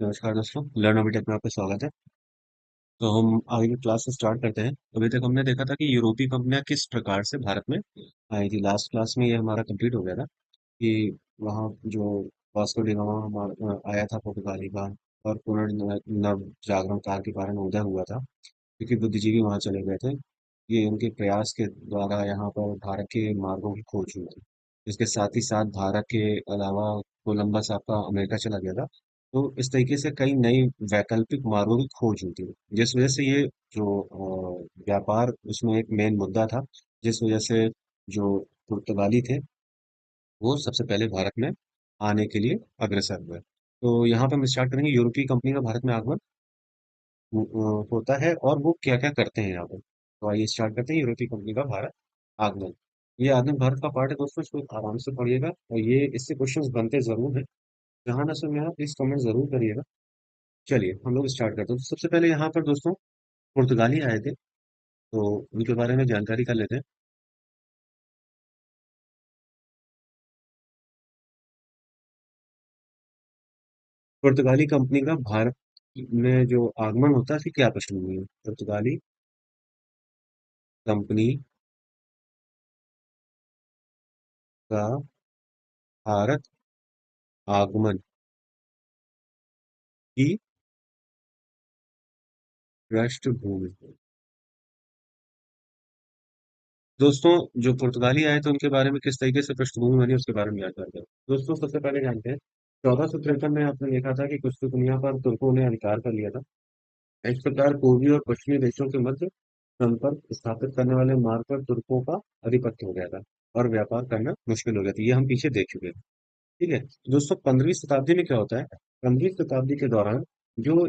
नमस्कार दोस्तों, लर्न अभी टेक में आपका स्वागत है। तो हम आगे की क्लास से स्टार्ट करते हैं। अभी तक हमने देखा था कि यूरोपीय कंपनियां किस प्रकार से भारत में आई थी। लास्ट क्लास में ये हमारा कंप्लीट हो गया था कि वहाँ जो वास्को डी गामा आया था पुर्तगाली का, और पुनर्नव जागरण काल के कारण उदय हुआ था, क्योंकि बुद्धिजीवी वहाँ चले गए थे। ये उनके प्रयास के द्वारा यहाँ पर भारत के मार्गों की खोज हुई थी। इसके साथ ही साथ भारत के अलावा कोलंबस आपका अमेरिका चला गया था। तो इस तरीके से कई नई वैकल्पिक मार्गों की खोज हुई थी, जिस वजह से ये जो व्यापार उसमें एक मेन मुद्दा था, जिस वजह से जो पुर्तगाली थे वो सबसे पहले भारत में आने के लिए अग्रसर हुए। तो यहाँ पे हम स्टार्ट करेंगे यूरोपीय कंपनी का भारत में आगमन होता है और वो क्या क्या करते हैं यहाँ पर। तो आइए स्टार्ट करते हैं यूरोपीय कंपनी का भारत आगमन। ये आगमन भारत का पार्ट है दोस्तों, इसको आराम से पढ़िएगा और ये इससे क्वेश्चंस बनते जरूर हैं। जहाँ ना सुन में आप प्लीज कमेंट जरूर करिएगा। चलिए हम लोग स्टार्ट करते हैं। तो सबसे पहले यहाँ पर दोस्तों पुर्तगाली आए थे, तो उनके बारे में जानकारी कर लेते हैं। पुर्तगाली कंपनी का भारत में जो आगमन होता है इसकी क्या पृष्ठभूमि है। पुर्तगाली कंपनी का भारत आगमन की पृष्ठभूमि। दोस्तों जो पुर्तगाली आए थे उनके बारे में किस तरीके से पृष्ठभूमि बनी उसके बारे में याद करते हैं। दोस्तों सबसे पहले जानते हैं, 1453 में आपने देखा था कि कुछ दुनिया पर तुर्कों ने अधिकार कर लिया था। इस प्रकार पूर्वी और पश्चिमी देशों के मध्य संपर्क स्थापित करने वाले मार्ग पर तुर्कों का आधिपत्य हो गया था और व्यापार करना मुश्किल हो गया था। ये हम पीछे देख चुके हैं। ठीक है दोस्तों, 15वीं शताब्दी में क्या होता है। 15वीं शताब्दी के दौरान जो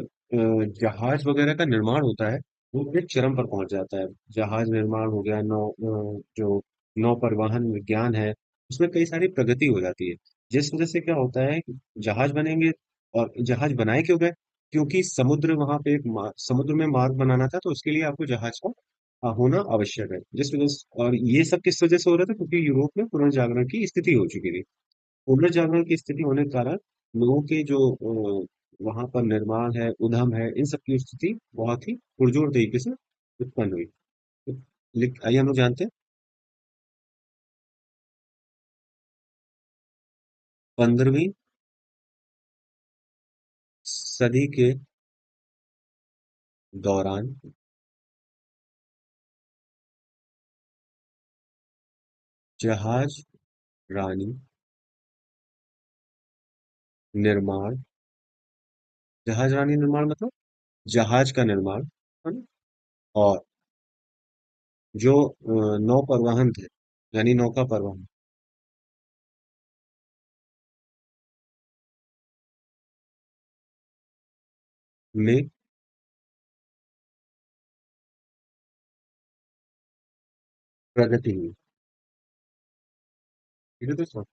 जहाज वगैरह का निर्माण होता है वो एक चरम पर पहुंच जाता है। जहाज निर्माण हो गया, जो नौ परिवहन विज्ञान है उसमें कई सारी प्रगति हो जाती है। जिस वजह से क्या होता है कि जहाज बनेंगे। और जहाज बनाए क्यों गए, क्योंकि समुद्र वहां पे समुद्र में मार्ग बनाना था, तो उसके लिए आपको जहाज का होना आवश्यक है। जिस वजह से, और ये सब किस वजह से हो रहा था, क्योंकि यूरोप में पुनर्जागरण की स्थिति हो चुकी थी। पुनर्जागरण की स्थिति होने के कारण लोगों के जो वहां पर निर्माण है, उद्यम है, इन सब की स्थिति बहुत ही पुरजोर तरीके से उत्पन्न हुई। तो आइए हम लोग जानते हैं। 15वीं सदी के दौरान जहाज रानी निर्माण, जहाज रानी निर्माण मतलब जहाज का निर्माण, है ना? और जो नौ परिवहन थे, यानी नौका परिवहन में प्रगति हुई। ठीक है दोस्तों,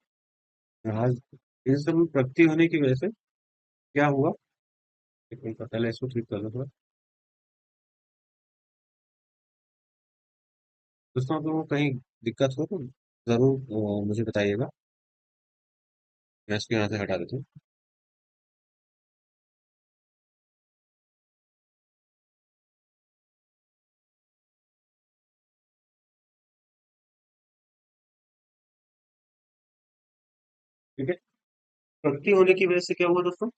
जहाज इन सब में प्रगति होने की वजह से क्या हुआ। एक मिनट, पहले इसको ठीक कर लो थोड़ा। दोस्तों आप लोगों को कहीं दिक्कत हो तो जरूर मुझे बताइएगा। मैं इसको यहाँ से हटा देता हूँ। ठीक है, प्रगति होने की वजह से क्या हुआ दोस्तों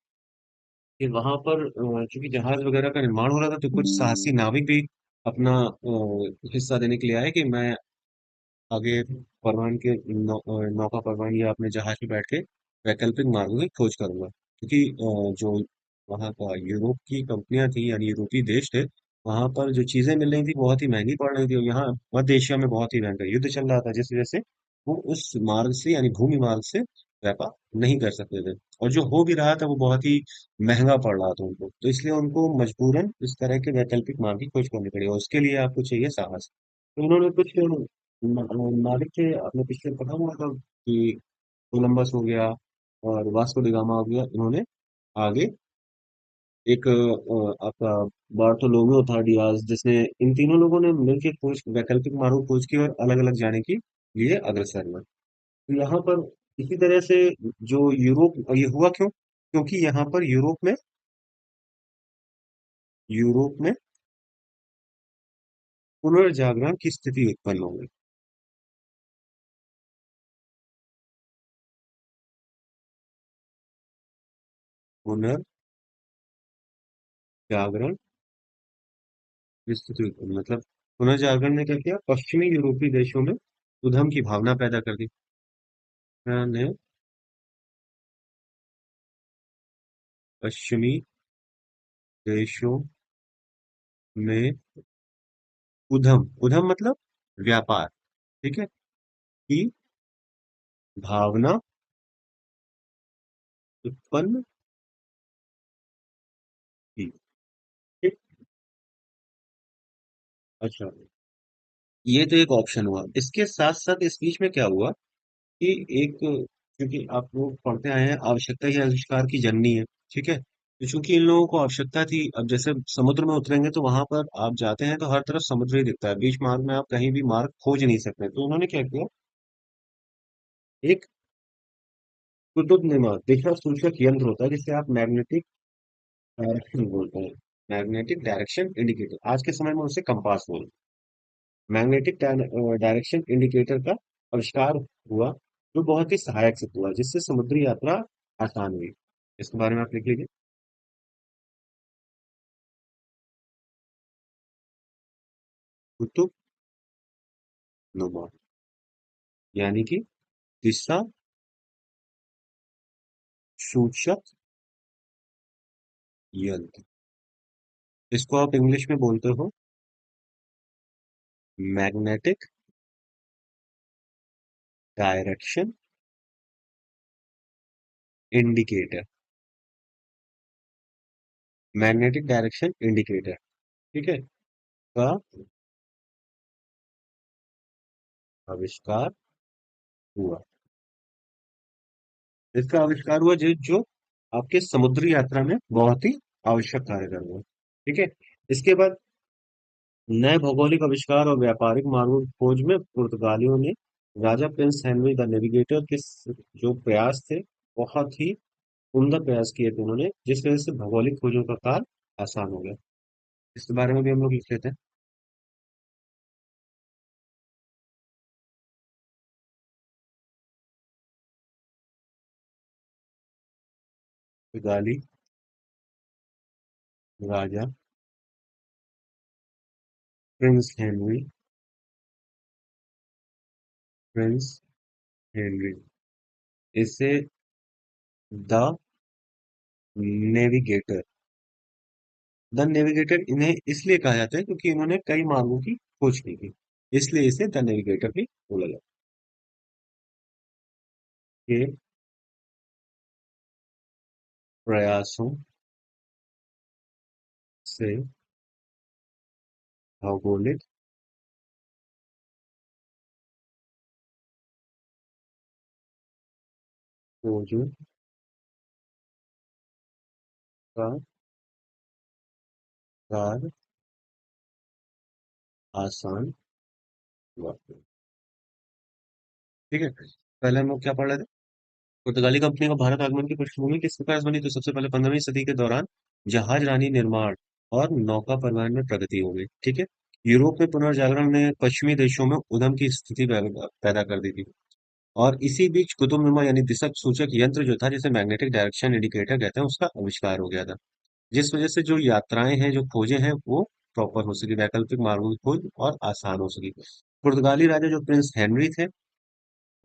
कि वहां पर चूंकि जहाज वगैरह का निर्माण हो रहा था, तो कुछ साहसी नाविक भी अपना हिस्सा देने के लिए आए कि मैं आगे परवान के नौका परवान या अपने जहाज पे बैठ के वैकल्पिक मार्गों की खोज करूंगा, क्योंकि जो वहाँ का यूरोप की कंपनियां थी यानी यूरोपीय देश थे, वहां पर जो चीजें मिल रही थी बहुत ही महंगी पड़ रही थी, और यहाँ मध्य एशिया में बहुत ही भयंकर युद्ध चल रहा था, जिस वजह से वो उस मार्ग से यानी भूमि मार्ग से व्यापार नहीं कर सकते थे। और जो हो भी रहा था वो बहुत ही महंगा पड़ रहा था उनको, तो इसलिए उनको मजबूरन इस तरह के वैकल्पिक मार्ग की खोज करनी पड़ी, और उसके लिए आपको चाहिए साहस। तो उन्होंने कुछ नाविक थे, आपने पिछले पढ़ा हुआ था कि कोलंबस हो गया और वास्को डी गामा हो गया, इन्होंने आगे एक आपका बार्थोलोमेव था डियाज, जिसने इन तीनों लोगों ने मिलकर खोज वैकल्पिक मार्गों की खोज की और अलग अलग जाने के लिए अग्रसर हुए। तो यहाँ पर इसी तरह से जो यूरोप, ये हुआ क्यों, क्योंकि यहाँ पर यूरोप में यूरोप में पुनर्जागरण की स्थिति उत्पन्न हो गई। पुनर्जागरण की स्थिति उत्पन्न मतलब पुनर्जागरण ने क्या किया, पश्चिमी यूरोपीय देशों में उद्यम की भावना पैदा कर दी। ने पश्चिमी देशों में उद्यम, उद्यम मतलब व्यापार, ठीक है, की भावना उत्पन्न की। ठीक। अच्छा, ये तो एक ऑप्शन हुआ। इसके साथ साथ इस बीच में क्या हुआ कि एक, क्योंकि आप लोग पढ़ते आए हैं आवश्यकता ही आविष्कार की जननी है, ठीक है, तो चूंकि इन लोगों को आवश्यकता थी, अब जैसे समुद्र में उतरेंगे तो वहां पर आप जाते हैं तो हर तरफ समुद्र ही दिखता है, बीच मार्ग में आप कहीं भी मार्ग खोज नहीं सकते, तो उन्होंने क्या किया, एक कुतुब नुमा दिशा सूचक यंत्र होता है जिसे आप मैग्नेटिक डायरेक्शन बोलते हैं, मैग्नेटिक डायरेक्शन इंडिकेटर, आज के समय में उसे कंपास बोलते हैं। मैग्नेटिक डायरेक्शन इंडिकेटर का आविष्कार हुआ, जो बहुत ही सहायक सिद्ध हुआ, जिससे समुद्री यात्रा आसान हुई। इसके बारे में आप लिख लीजिए। कुतुब नुमा यानी कि दिशा सूचक यंत्र, इसको आप इंग्लिश में बोलते हो magnetic direction indicator. Magnetic direction indicator, ठीक है, का आविष्कार हुआ। इसका आविष्कार हुआ जो आपके समुद्री यात्रा में बहुत ही आवश्यक कार्य कर रहे हैं, ठीक है। इसके बाद नए भौगोलिक आविष्कार और व्यापारिक मार्गों की खोज में पुर्तगालियों ने राजा प्रिंस हेनरी द नेविगेटर के जो प्रयास थे, बहुत ही उम्दा प्रयास किए थे उन्होंने, जिस वजह से भौगोलिक खोजों का कार्य आसान हो गया। इसके बारे में भी हम लोग लिख लेते हैं। पुर्तगाली राजा प्रिंस हेनरी, प्रिंस हेनरी, इसे द नेविगेटर, द नेविगेटर इन्हें इसलिए कहा जाता है क्योंकि इन्होंने कई मार्गों की खोज की थी, इसलिए इसे द नेविगेटर भी बोला जाता है। के प्रयासों से भौगोलिक खोजों का कार्य आसान हुआ। ठीक है, पहले हम लोग क्या पढ़ रहे थे, पुर्तगाली कंपनी का भारत आगमन की पृष्ठभूमि किस प्रकार से बनी, तो सबसे पहले 15वीं सदी के दौरान जहाज रानी निर्माण और नौका परिवहन में प्रगति हो गई, ठीक है। यूरोप में पुनर्जागरण ने पश्चिमी देशों में उद्यम की स्थिति पैदा पैदा कर दी थी, और इसी बीच कुतुबनुमा यानी दिशा सूचक यंत्र जो था, जिसे मैग्नेटिक डायरेक्शन इंडिकेटर कहते हैं, उसका आविष्कार हो गया था, जिस वजह से जो यात्राएं हैं, जो खोजें हैं, वो प्रॉपर हो सकी, वैकल्पिक मार्गों की खोज और आसान हो सकी। पुर्तगाली राजा जो प्रिंस हेनरी थे,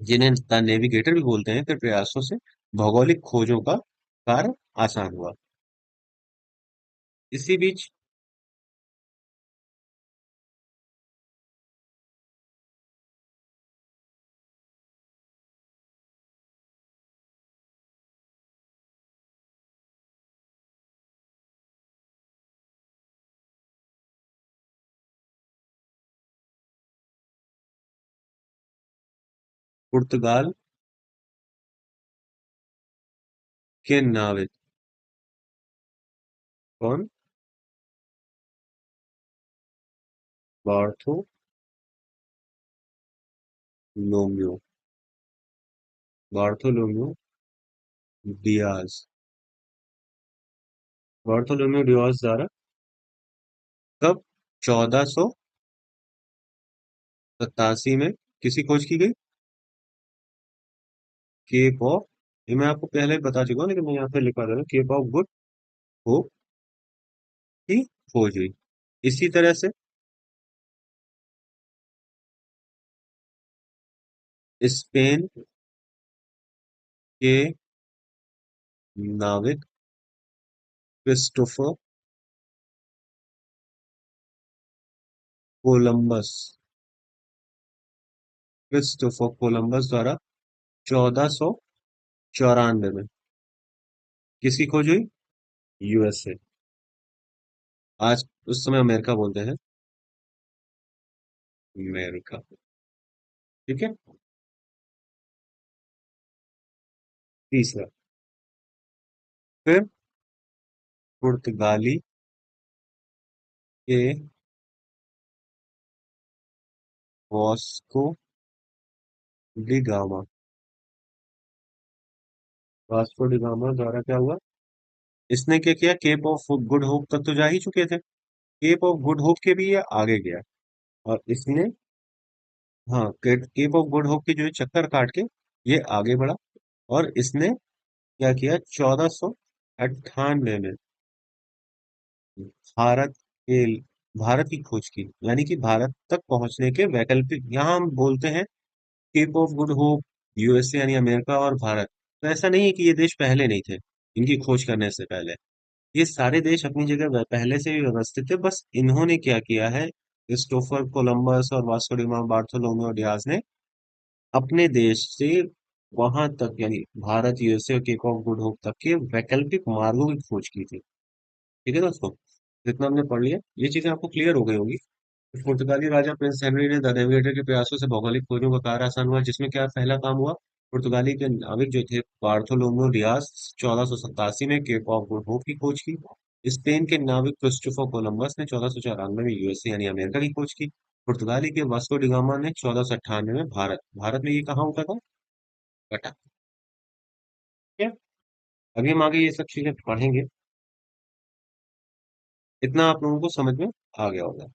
जिन्हें द नेविगेटर भी बोलते हैं, के प्रयासों से भौगोलिक खोजों का कार्य आसान हुआ। इसी बीच पुर्तगाल के नाविक कौन, बार्थो लोम्यो, बार्थोलोम्यो डियाज, बार्थोलोम्यो डियाज द्वारा कब? 1487 में किसी खोज की गई? केप ऑफ, ये मैं आपको पहले ही बता चुका हूँ लेकिन मैं यहाँ पे लिखवा दे रहा हूँ, केप ऑफ गुड होप की खोज हुई। इसी तरह से स्पेन के नाविक क्रिस्टोफर कोलंबस, क्रिस्टोफर कोलंबस द्वारा 1494 में किसकी खोज हुई? यूएसए। आज उस समय अमेरिका बोलते हैं, अमेरिका। ठीक है। तीसरा, फिर पुर्तगाली के Vasco D gamma, Vasco D gamma द्वारा क्या हुआ? इसने क्या किया? केप ऑफ गुड होप तक तो जा ही चुके थे, केप ऑफ गुड होप के भी ये आगे गया और इसने, हाँ, केप ऑफ गुड होप की जो है चक्कर काट के ये आगे बढ़ा और इसने क्या किया? 1498 में भारत के, भारत की खोज की, यानी कि भारत तक पहुंचने के वैकल्पिक, यहाँ हम बोलते हैं Cape of Good Hope, USA यानी अमेरिका और भारत। तो ऐसा नहीं है कि ये देश पहले नहीं थे इनकी खोज करने से पहले, ये सारे देश अपनी जगह पहले से ही व्यवस्थित थे, बस इन्होंने क्या किया है, क्रिस्टोफर कोलंबस और वास्को डिगामा बार्थोलोमेओ डियाज ने अपने देश से वहां तक, यानी भारत, यूएसए और केप ऑफ गुड होप तक के वैकल्पिक मार्गों की खोज की थी। ठीक है दोस्तों, जितना हमने पढ़ लिया ये चीजें आपको क्लियर हो गई होगी। पुर्तगाली राजा प्रिंस हेनरी ने द नेविगेटर के प्रयासों से भौगोलिक खोजों का कार्य आसान हुआ, जिसमें क्या पहला काम हुआ? पुर्तगाली के नाविक जो थे बार्थोलोमेओ डियाज 1487 में केप ऑफ गुड होप की खोज की। स्पेन के नाविक क्रिस्टोफर कोलंबस ने 1494 में यूएसए यानी अमेरिका की खोज की। पुर्तगाली के वास्को डिगामा ने 1498 में भारत, भारत में ये कहाँ होता था? कटा। ठीक है। अभी हम आगे ये सब चीजें पढ़ेंगे, इतना आप लोगों को समझ में आ गया होगा।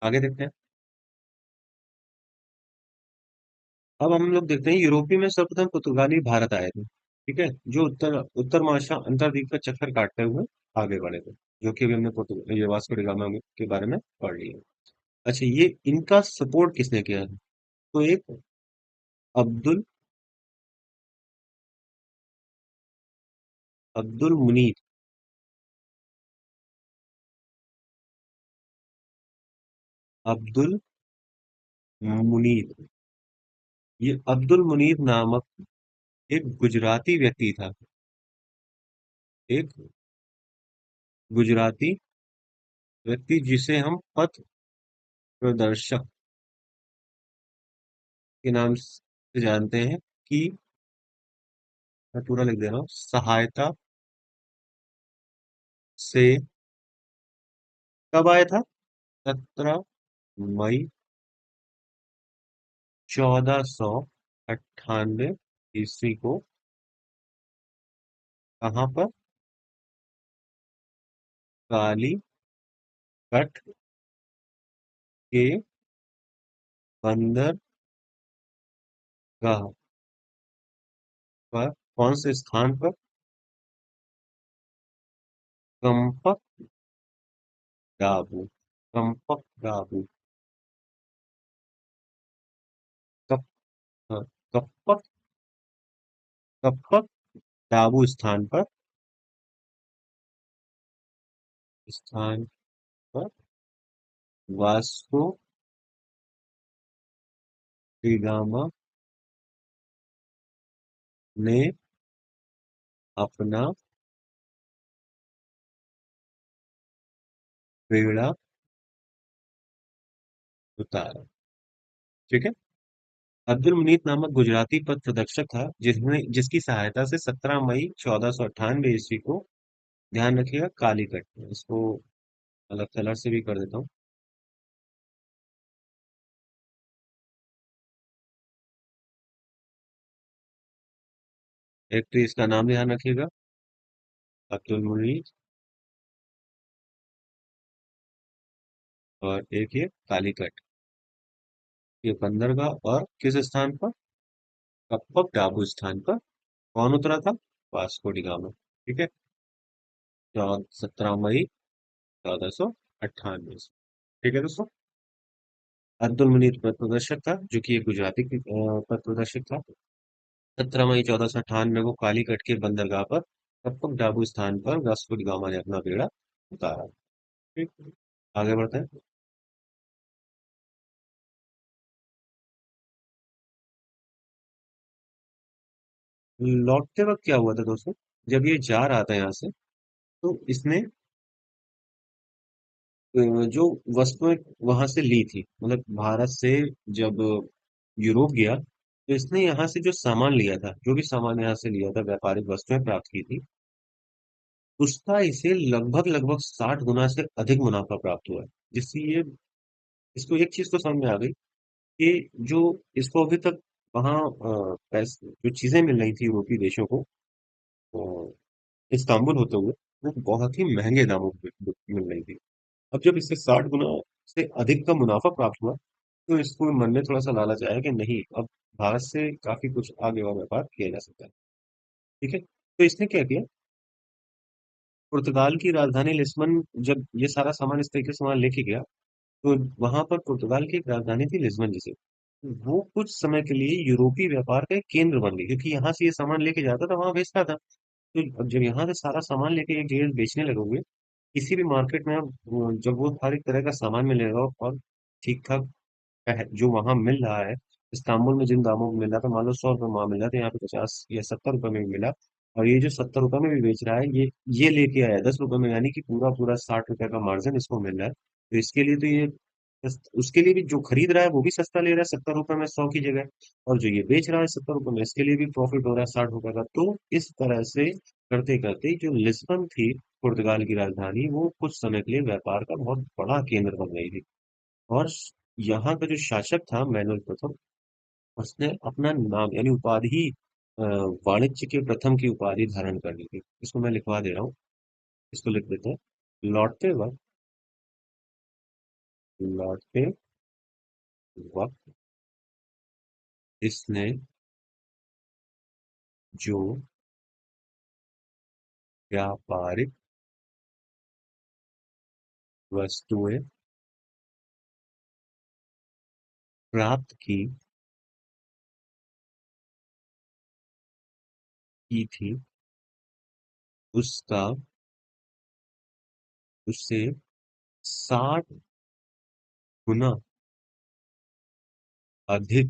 आगे देखते हैं। अब हम लोग देखते हैं यूरोपीय में सर्वप्रथम पुर्तगाली भारत आए थे। ठीक है, जो उत्तर उत्तर महासागर अंतर्द्वीप का चक्कर काटते हुए आगे बढ़े थे, जो कि अभी हमने ये वास्को डी गामा के बारे में पढ़ लिया। अच्छा, ये इनका सपोर्ट किसने किया है? तो एक अब्दुल अब्दुल मुनीर, अब्दुल मुनीर, ये अब्दुल मुनीर नामक एक गुजराती व्यक्ति था, एक गुजराती व्यक्ति जिसे हम पथ प्रदर्शक के नाम से जानते हैं, कि मैं पूरा लिख दे रहा हूँ, सहायता से कब आया था? 17 मई 1498 को, कहाँ पर? कालीकट के बंदरगाह पर, कौन से स्थान पर? कंपक डाबू, कंपक डाबू, कप कप्पक कप्पक डाबू स्थान पर, स्थान पर वास्को डी गामा ने अपना बेड़ा उतारा। ठीक है। अब्दुल मुनीत नामक गुजराती पथ प्रदर्शक था, जिसकी सहायता से 17 मई 1498 को, ध्यान रखिएगा कालीकट, इसको अलग कलर से भी कर देता हूँ। एक तो इसका नाम ध्यान रखिएगा, अब्दुल मुनीर, और एक ये कालीकट। ये बंदरगाह और किस स्थान पर? कप्पक डाबू स्थान पर। कौन उतरा था? Vasco D gamma. ठीक है। 17 मई 1498। ठीक है दोस्तों। अब्दुल मुनीर पथ प्रदर्शक था, जो कि एक गुजराती पथ प्रदर्शक था। 17 मई 1498 को कालीकट के बंदरगाह पर कप्पक डाबू स्थान पर वास्को डी गामा ने अपना बेड़ा उतारा। ठीक। आगे बढ़ते हैं। लौटते वक्त क्या हुआ था दोस्तों? जब ये जा रहा था यहाँ से, तो इसने जो वस्तुएं वहां से ली थी, मतलब भारत से जब यूरोप गया, तो इसने यहाँ से जो सामान लिया था, जो भी सामान यहाँ से लिया था, व्यापारिक वस्तुएं प्राप्त की थी, उसका इसे लगभग लगभग 60 गुना से अधिक मुनाफा प्राप्त हुआ है। जिससे ये, इसको एक चीज तो समझ में आ गई कि जो इसको अभी तक वहाँ पैसे, जो चीजें मिल रही थी यूरोपीय देशों को, अ, इस्तांबुल होते हुए, वो बहुत ही महंगे दामों पे मिल रही थी। अब जब इससे 60 गुना से अधिक का मुनाफा प्राप्त हुआ, तो इसको मन में थोड़ा सा लालच आया कि नहीं, अब भारत से काफी कुछ आगे और व्यापार किया जा सकता है। ठीक है। तो इसने क्या किया, पुर्तगाल की राजधानी लिस्बन, जब ये सारा सामान इस तरीके से सामान लेके गया, तो वहां पर पुर्तगाल की एक राजधानी थी लिस्बन जिसे, वो कुछ समय के लिए यूरोपीय व्यापार का एक केंद्र बन गई, क्योंकि यहाँ से ये सामान लेके जाता था, वहां बेचता था। तो अब जब यहाँ से सारा सामान लेके एक जगह बेचने लगोगे, किसी भी मार्केट में, अब जब वो हर एक तरह का सामान मिलेगा और ठीक ठाक जो वहां मिल रहा है, इस्तांबुल में जिन दामों में मिल रहा था, मान लो 100 रुपये वहां मिल रहा था, यहाँ पे 50 या 70 रुपए में भी मिला, और ये जो 70 रुपए में भी बेच रहा है, ये लेके आया 10 रुपए में, यानी कि पूरा पूरा 60 रुपए का मार्जिन इसको मिल रहा है। तो इसके लिए तो ये उसके लिए भी, जो खरीद रहा है वो भी सस्ता ले रहा है 70 रुपए में 100 की जगह, और जो ये बेच रहा है 70 रुपए में, इसके लिए भी प्रॉफिट हो रहा है 60 रुपए का। तो इस तरह से करते करते जो लिस्बन थी, पुर्तगाल की राजधानी, वो कुछ समय के लिए व्यापार का बहुत बड़ा केंद्र बन गई थी। और यहाँ का जो शासक था मैनुअल प्रथम, उसने अपना नाम यानी उपाधि, अ, वाणिज्य के प्रथम की उपाधि धारण कर ली थी। इसको मैं लिखवा दे रहा हूँ, इसको लिख देते हैं। लौटते वक्त, लौटते वक्त इसने जो व्यापारिक वस्तुएं प्राप्त की थी, उसका उससे 60 गुना अधिक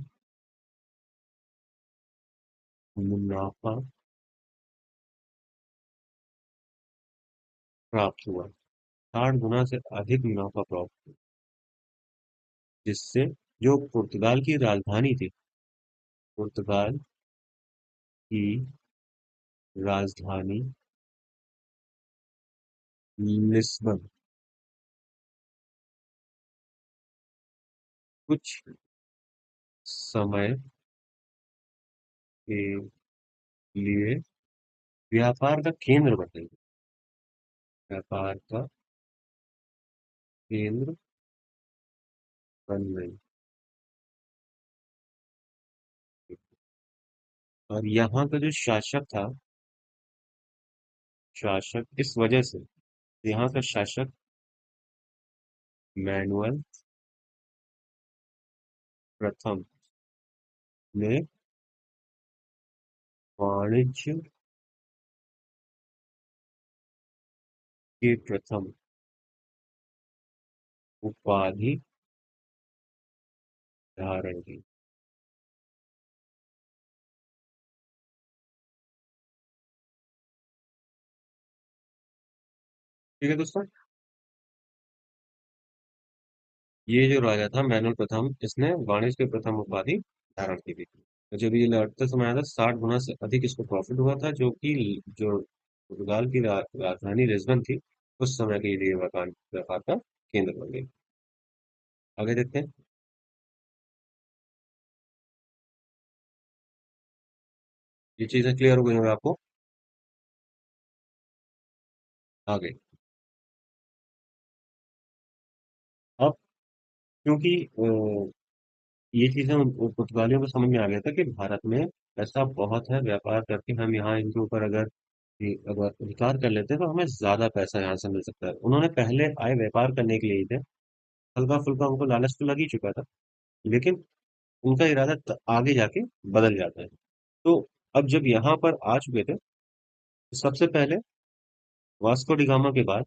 मुनाफा प्राप्त हुआ। 60 गुना से अधिक मुनाफा प्राप्त हुआ, जिससे जो पुर्तगाल की राजधानी थी, पुर्तगाल की राजधानी लिस्बन, कुछ समय के लिए व्यापार का केंद्र बन गई। व्यापार का केंद्र बन गई। और यहाँ का जो शासक था, शासक इस वजह से, यहाँ का शासक मैनुअल प्रथम ने वाणिज्य के प्रथम उपाधि धारण की। ठीक है दोस्तों। ये जो राजा था मैनुअल प्रथम, इसने वाणिज्य के प्रथम उपाधि धारण की थी। तो जब ये लौटते समय आया था, 60 गुना से अधिक इसको प्रॉफिट हुआ था, जो कि जो पुर्तगाल की राजधानी लिस्बन थी, उस समय के लिए व्यापार व्यापार का केंद्र बन गई। आगे देखते हैं। ये चीजें क्लियर हो गई होंगी आपको। आगे अब क्योंकि ये चीजें पुर्तगालियों को समझ में आ गया था कि भारत में ऐसा बहुत है, व्यापार करके हम यहाँ इनके ऊपर अगर अधिकार कर लेते हैं तो हमें ज्यादा पैसा यहाँ से मिल सकता है। उन्होंने पहले आए व्यापार करने के लिए ही थे। हल्का फुल्का उनको लालच तो लग ही चुका था, लेकिन उनका इरादा आगे जाके बदल जाता है। तो अब जब यहाँ पर आ चुके थे तो सबसे पहले वास्को डी गामा के बाद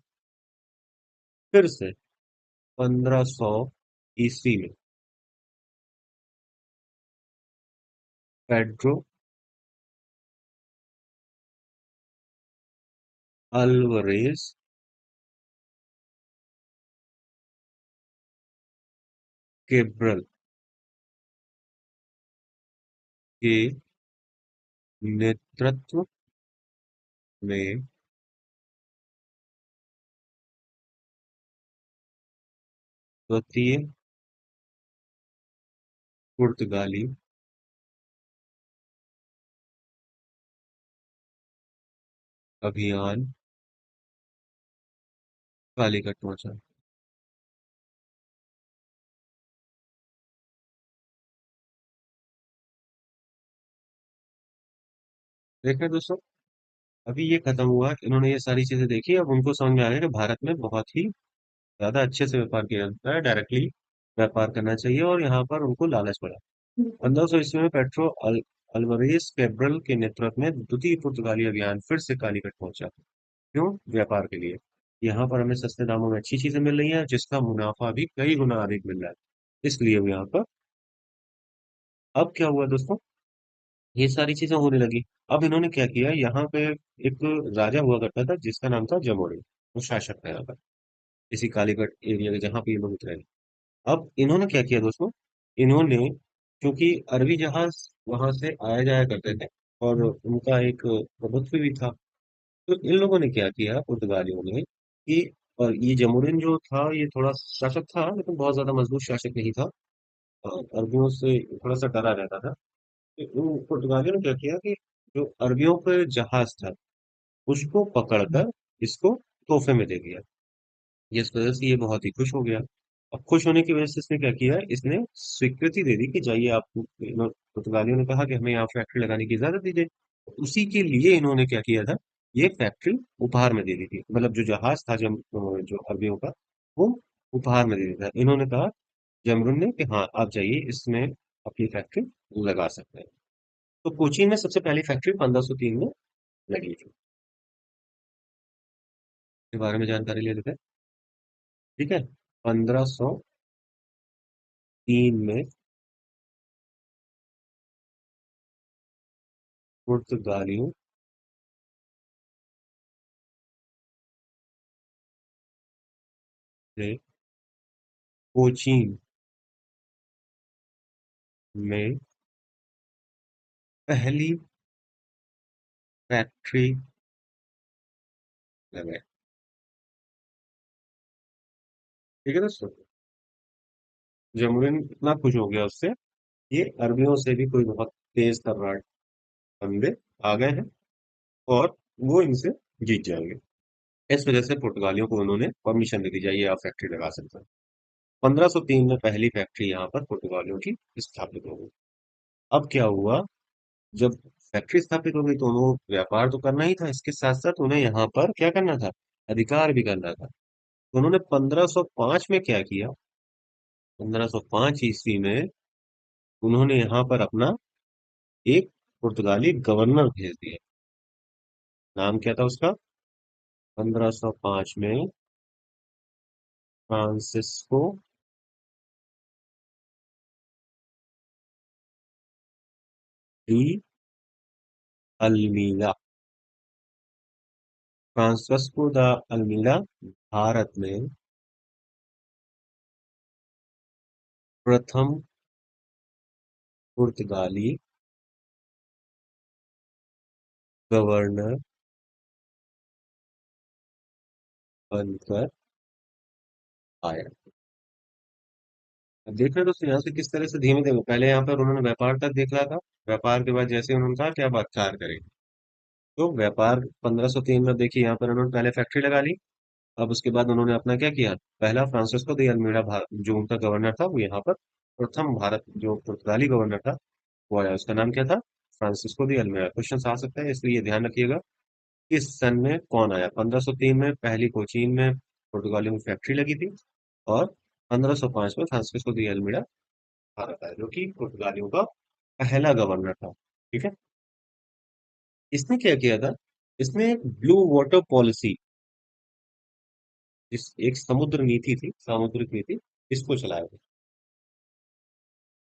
फिर से 1500 ईस्वी में पेड्रो अल्वरेज केब्रल के नेतृत्व में द्वितीय पुर्तगाली अभियान कालीकट पहुंचा। देखा दोस्तों, अभी ये खत्म हुआ, इन्होंने ये सारी चीजें देखी, अब उनको समझ में आ गया कि भारत में बहुत ही ज्यादा अच्छे से व्यापार किया जाता है, डायरेक्टली व्यापार करना चाहिए, और यहाँ पर उनको लालच पड़ा। 1500 ईस्वी में अल्वारेस कैब्रल के नेतृत्व में द्वितीय पुर्तगाली अभियान फिर से कालीकट पहुंचा। क्यों? व्यापार के लिए। यहाँ पर हमें सस्ते दामों में अच्छी चीजें मिल रही हैं, जिसका मुनाफा भी कई गुना अधिक मिल रहा है, इसलिए वो यहाँ पर। अब क्या हुआ दोस्तों, ये सारी चीजें होने लगी। अब इन्होंने क्या किया, यहाँ पे एक राजा हुआ करता था जिसका नाम था जमोरिन। वो शासक था यहाँ पर, इसी कालीकट एरिया के जहाँ पे ये लोग उतरे। अब इन्होंने क्या किया दोस्तों, इन्होंने, क्योंकि अरबी जहाज वहां से आया जाया करते थे और उनका एक प्रभुत्व भी था, तो इन लोगों ने क्या किया पुर्तगालियों ने कि, और ये जमोरिन जो था ये थोड़ा शासक था लेकिन बहुत ज्यादा मजबूत शासक नहीं था। अरबियों से थोड़ा सा डरा रहता था। तो उन पुर्तगालियों ने क्या किया कि जो अरबियों का जहाज था उसको पकड़कर इसको तोहफे में दे दिया। जिस वजह से ये बहुत ही खुश हो गया। अब खुश होने की वजह से इसने क्या किया, इसने स्वीकृति दे दी कि जाइए आप। पुर्तगालियों ने कहा कि हमें यहाँ फैक्ट्री लगाने की इजाजत दीजिए। उसी के लिए इन्होंने क्या किया था, ये फैक्ट्री उपहार में दे दी थी, मतलब जो जहाज था जो अरबियों का, वो उपहार में दे दिया था। इन्होंने कहा जमरून ने कि हाँ आप जाइए इसमें अपनी फैक्ट्री लगा सकते हैं। तो कोचीन में सबसे पहली फैक्ट्री 1503 में लगी थी। के बारे में जानकारी ले लेते हैं। ठीक है, 1503 में पुर्तगालियों ने कोचीन में पहली फैक्ट्री लगाई। ठीक है दोस्तों, जमूरिन इतना खुश हो गया उससे, ये अरबियों से भी कोई बहुत तेज तर्रार बंदे आ गए हैं और वो इनसे जीत जाएंगे। इस वजह से पुर्तगालियों को उन्होंने परमिशन दे दी, जाइए आप फैक्ट्री लगा सकते हैं। 1503 में पहली फैक्ट्री यहाँ पर पुर्तगालियों की स्थापित हो गई। अब क्या हुआ, जब फैक्ट्री स्थापित हो गई तो उन्होंने व्यापार तो करना ही था, इसके साथ साथ उन्हें यहाँ पर क्या करना था, अधिकार भी करना था। तो उन्होंने 1505 में क्या किया, 1505 ईस्वी में उन्होंने यहाँ पर अपना एक पुर्तगाली गवर्नर भेज दिया। नाम क्या था उसका, 1505 में Francisco de Almeida. Francisco de Almeida Bharat में प्रथम पुर्तगाली गवर्नर बनकर आया। अब देख रहे हो दोस्तों यहाँ से किस तरह से धीमे धीमे पहले यहाँ पर उन्होंने व्यापार तक देख रहा था। व्यापार के बाद जैसे उन्होंने कहा कि अब अधिकार करें, तो व्यापार 1503 में देखिए यहाँ पर उन्होंने पहले फैक्ट्री लगा ली। अब उसके बाद उन्होंने अपना क्या किया, पहला फ्रांसिस्को de अल्मीड़ा जो उनका गवर्नर था वो यहाँ पर प्रथम भारत जो पुर्तगाली गवर्नर था वो आया, उसका नाम क्या था, फ्रांसिस्को de अल्मीड़ा। क्वेश्चन आ सकता है इसलिए ध्यान रखिएगा। किस सन में कौन आया, 1503 में पहली कोचीन में पुर्तगालियों की फैक्ट्री लगी थी, और 1505 में फ्रांसिस्को de अल्मीड़ा भारत आया, जो कि पुर्तगालियों का पहला गवर्नर था। ठीक है। इसने क्या किया था, इसने ब्लू वाटर पॉलिसी, इस एक समुद्र नीति थी, सामुद्रिक नीति, इसको चलाया था।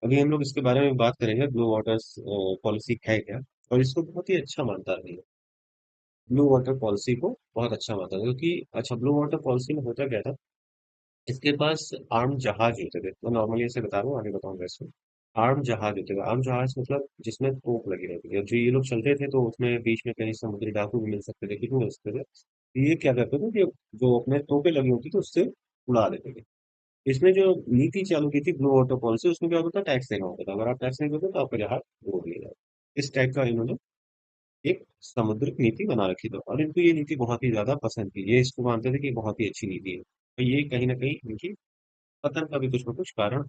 अभी हम लोग इसके बारे में बात करेंगे, ब्लू वाटर पॉलिसी है क्या, और इसको बहुत ही अच्छा मानता है। ब्लू वाटर पॉलिसी को बहुत अच्छा मानता है क्योंकि, अच्छा, ब्लू वाटर पॉलिसी में होता क्या था, इसके पास आर्म जहाज होते थे। तो नॉर्मली ऐसे बता रहा हूँ, आगे बताऊंगा इसको। आर्म जहाज होते थे, आर्म जहाज मतलब जिसमें तोप लगी रहती थी। और जो ये लोग चलते थे तो उसमें बीच में कहीं समुद्री डाकू भी मिल सकते थे, कितने मिल सकते थे। तो ये क्या करते थे कि जो अपने तोपे लगी होती थी उससे उड़ा देते थे। इसमें जो नीति चालू की थी ब्लू वाटर पॉलिसी, उसमें क्या होता था, टैक्स देना होता था। अगर आप टैक्स नहीं देते तो आपका जहाज रोक लिया जाए। इस टाइप का इन्होंने एक समुद्रिक नीति बना रखी थी, और इनको ये नीति बहुत ही ज्यादा पसंद थी। ये इसको मानते थे कि ये बहुत ही अच्छी नीति है। तो ये कहीं ना कहीं इनकी पतन का भी कुछ ना कुछ कारण।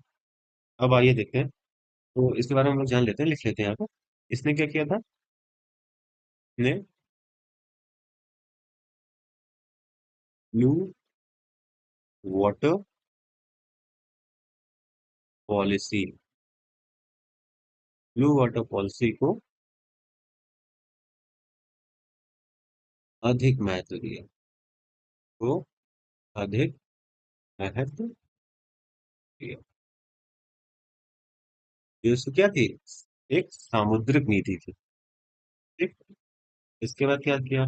अब आइए देखते हैं, तो इसके बारे में हम लोग जान लेते हैं, लिख लेते हैं यहाँ पे। इसने क्या किया था, ने blue water policy, blue water policy को अधिक महत्व दिया, को अधिक महत्व दिया। ये उसकी क्या थी, एक सामुद्रिक नीति थी। ठीक। इसके बाद क्या किया,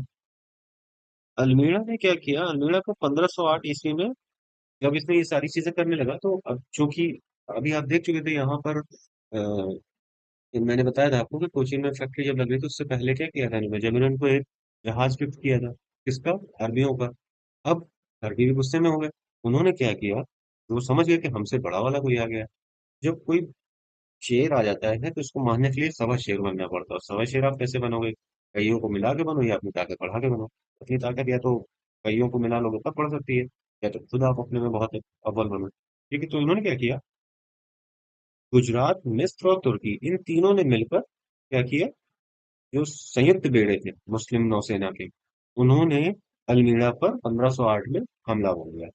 अल्मीड़ा ने क्या किया, अल्मीड़ा को 1508 ईस्वी में जब इसने ये सारी चीजें करने लगा, तो अब चूंकि अभी आप देख चुके थे यहाँ पर, मैंने बताया था आपको कि कोचीन में फैक्ट्री जब लग रही थी उससे पहले क्या किया था इन्होंने, जब इन्होंने को एक जहाज गिफ्ट किया था, किसका, अरबियों का। अब अरबी भी गुस्से में हो गए। उन्होंने क्या किया, वो समझ गए कि हमसे बड़ा वाला कोई आ गया। जब कोई शेर आ जाता है तो इसको मारने के लिए सवा शेर बनना पड़ता है। सवा शेर आप कैसे बनोगे, कईयों को मिला के बनो या अपनी ताकत बढ़ा के बनो। अपनी ताकत या तो कईयों को मिला लोगे तब बढ़ सकती है, या तो खुद आप अपने में बहुत अव्वल बनो। ठीक है, तो इन्होंने क्या किया, गुजरात, मिस्र और तुर्की, इन तीनों ने मिलकर क्या किया, जो संयुक्त बेड़े थे मुस्लिम नौसेना के, उन्होंने अल्मीड़ा पर 1508 में हमला बोल दिया।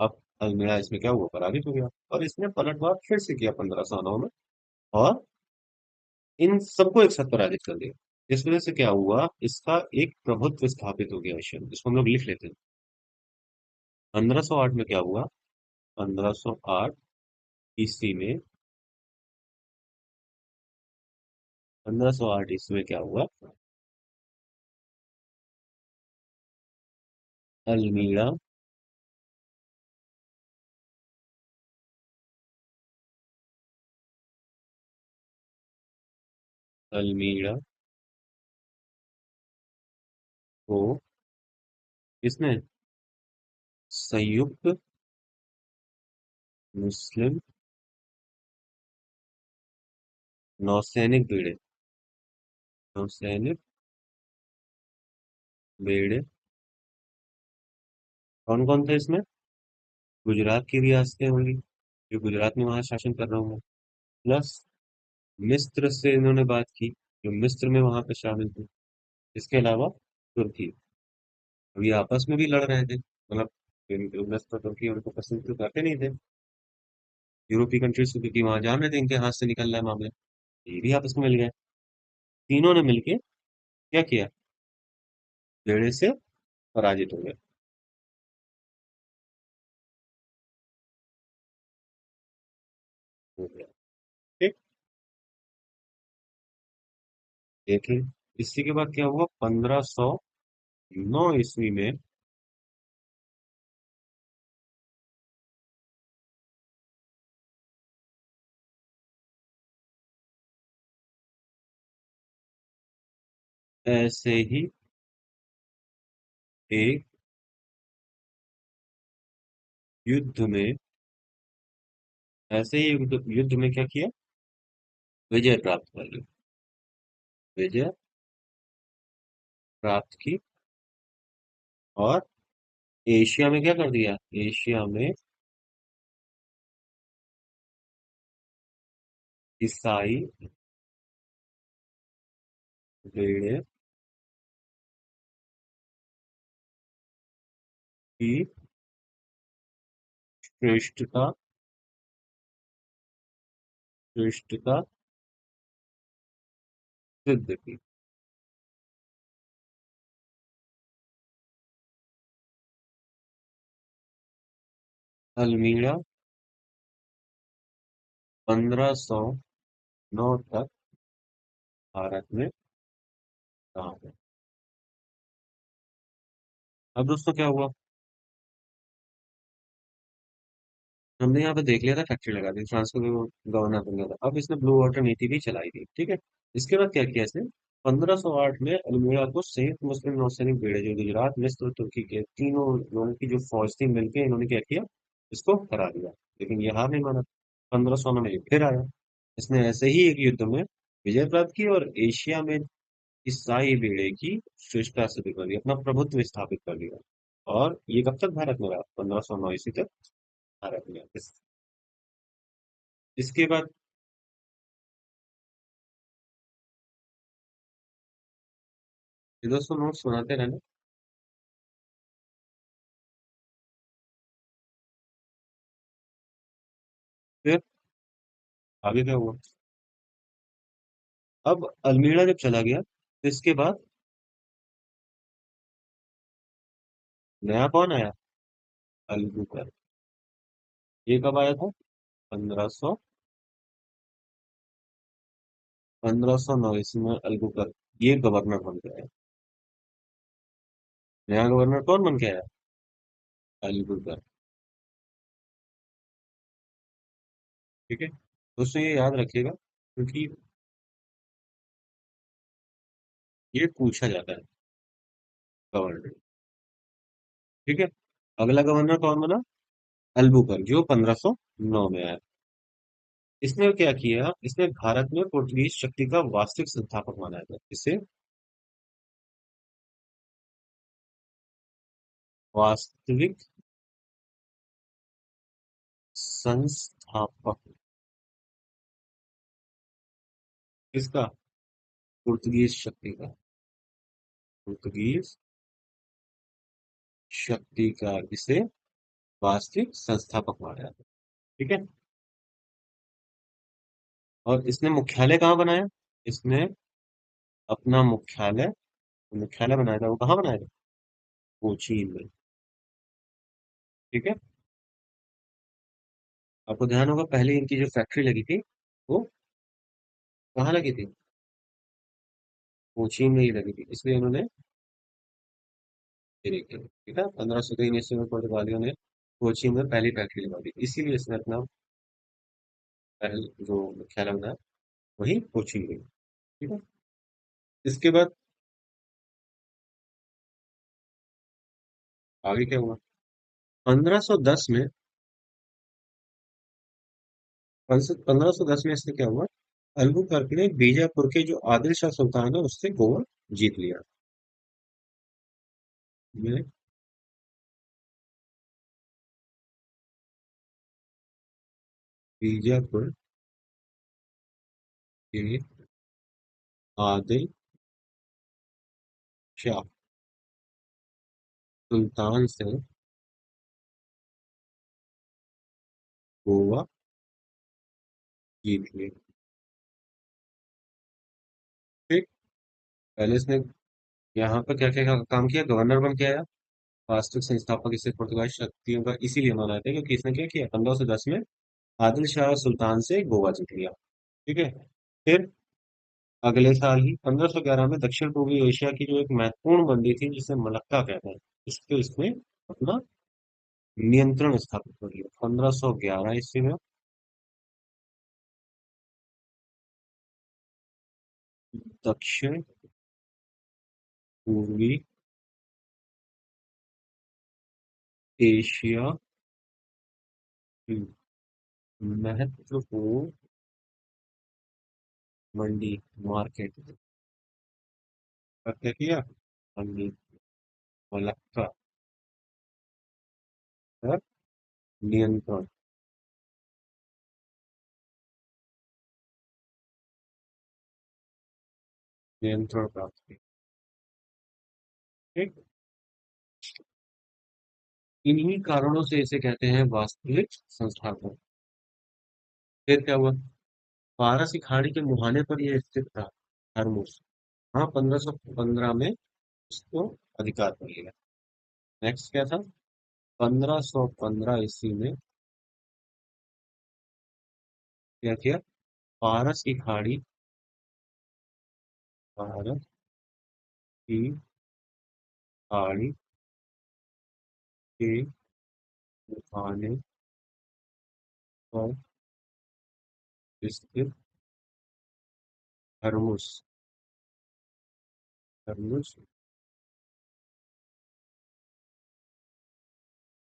अब अल्मीड़ा इसमें क्या हुआ, पराजित हो गया, और इसने पलटवार फिर से किया 1509 में, और इन सबको एक साथ पराजित कर दिया। इस वजह से क्या हुआ, इसका एक प्रभुत्व स्थापित हो गया एशिया में। इसको हम लोग लिख लेते हैं। 1508 में क्या हुआ, 1508 ईस्वी में, 1508 ईस्वी में क्या हुआ, अल्मीड़ा, अल्मीड़ा को किसने, संयुक्त मुस्लिम नौसैनिक बेड़े, नौसैनिक बेड़े, कौन कौन थे इसमें, गुजरात की रियासतें होंगी, जो गुजरात में वहां शासन कर रहा हूँ, प्लस मिस्र से इन्होंने बात की, जो मिस्र में वहां पे शामिल थे। इसके अलावा तुर्की। अब ये आपस में भी लड़ रहे थे, मतलब मिस्र और तुर्की उनको पसंद तो करते नहीं थे यूरोपीय कंट्रीज को, क्योंकि वहां जान रहे थे इनके हाथ से निकल रहा है मामला। ये भी आपस में मिल गए, तीनों ने मिलके क्या किया, बेड़े से पराजित हो गए, हो गया। ठीक। देखिए, इसी के बाद क्या हुआ, 1509 ईस्वी में ऐसे ही एक युद्ध में ऐसे ही युद्ध युद्ध में क्या किया, विजय प्राप्त कर ली। विजय प्राप्त की। और एशिया में क्या कर दिया, एशिया में ईसाई बेड़े की श्रेष्ठता, श्रेष्ठता सिद्ध की। अल्मीड़ा 1509 तक भारत में रहा है। अब दोस्तों क्या हुआ, हमने यहाँ पे देख लिया था, फैक्ट्री लगा दी, फ्रांस को गवर्नर बन गया था। अब इसने ब्लू वाटर नीति भी चलाई थी, ठीक है। इसके बाद क्या किया इसने, 1508 में अल्मीड़ा को संयुक्त मुस्लिम नौसैनिक बेड़े जो गुजरात, मिस्र और तुर्की के तीनों लोगों की जो फौज थी मिलकर इन्होंने क्या किया, इसको हरा दिया। लेकिन ये हार नहीं माना। 1500 में ये फिर आया। इसने ऐसे ही एक युद्ध में विजय प्राप्त की और एशिया में ईसाई बेड़े की श्रेष्ठता सिद्ध कर दी, अपना प्रभुत्व स्थापित कर दिया। और ये कब तक भारत में रहा, 1509 ईस्वी तक भारत में। इसके बाद ये दोस्तों नोट सुनाते रहना। फिर आगे क्या हुआ, अब अल्मीड़ा जब चला गया तो इसके बाद नया कौन आया, अल्बुकर्क। ये कब आया था, 1500 1509 ईस्वी में अल्बुकर्क ये गवर्नर बन गया है। नया गवर्नर कौन बन के आया, अल्बुकर्क। ठीक है, दोस्तों ये याद रखिएगा क्योंकि ये पूछा जाता है, गवर्नर। ठीक है, अगला गवर्नर कौन बना, अल्बुकर्क, जो 1509 में आया। इसने क्या किया, इसने भारत में पोर्तुगीज शक्ति का वास्तविक संस्थापक माना था। इसे वास्तविक संस्थापक किसका, पुर्तगीज शक्ति का, पुर्तगीज शक्ति का इसे वास्तविक संस्थापक माना जाता है। ठीक है, और इसने मुख्यालय कहाँ बनाया, इसने अपना मुख्यालय बनाया था, वो कहाँ बनाया था, कोचीन में। ठीक है, आपको ध्यान होगा पहले इनकी जो फैक्ट्री लगी थी वो कहाँ लगी थी, कोचीन में ही लगी थी, इसलिए इन्होंने ये देखिए, ठीक है, 1503 ईस्वी में पुर्तगालियों ने कोचीन में पहली फैक्ट्री लगा दी, इसीलिए इसने अपना पहले जो मुख्यालय बनाया वही कोचीन में। ठीक है, इसके बाद आगे क्या हुआ, 1510 में 1510 में इससे क्या हुआ, अल्बुकर्क ने बीजापुर के जो आदिल शाह सुल्तान है उससे गोवा जीत लिया। में बीजापुर के आदिल शाह सुल्तान से गोवा जीत लिया। ठीक, पहले इसने यहाँ पर क्या क्या काम किया, गवर्नर बन के आया, वास्तविक संस्थापक इसे पुर्तगाली शक्तियों का इसीलिए माना जाता है क्योंकि इसने क्या किया, 1510 में आदिल शाह सुल्तान से गोवा जीत लिया। ठीक है, फिर अगले साल ही 1511 में दक्षिण पूर्वी एशिया की जो एक महत्वपूर्ण मंडी थी जिसे मलक्का कहते हैं, इस पे इसने अपना नियंत्रण स्थापित कर लिया 1511 ईस्वी में। दक्षिण पूर्वी एशिया की महत्वपूर्ण मंडी, मार्केट का क्या किया? मंडी, मलक्का पर नियंत्रण, नियंत्रण प्राप्त किया। ठीक। इन्हीं कारणों से इसे कहते हैं वास्तविक संस्थापन। फिर क्या हुआ? पारस की खाड़ी के मुहाने पर यह स्थित था, हरमुस। हाँ, 1515 में इसको अधिकार कर लिया। नेक्स्ट क्या था? 1515 ईस्वी में क्या किया? पारस की खाड़ी, भारत की खाड़ी के मुहाने पर स्थित हरमुस, हरमुस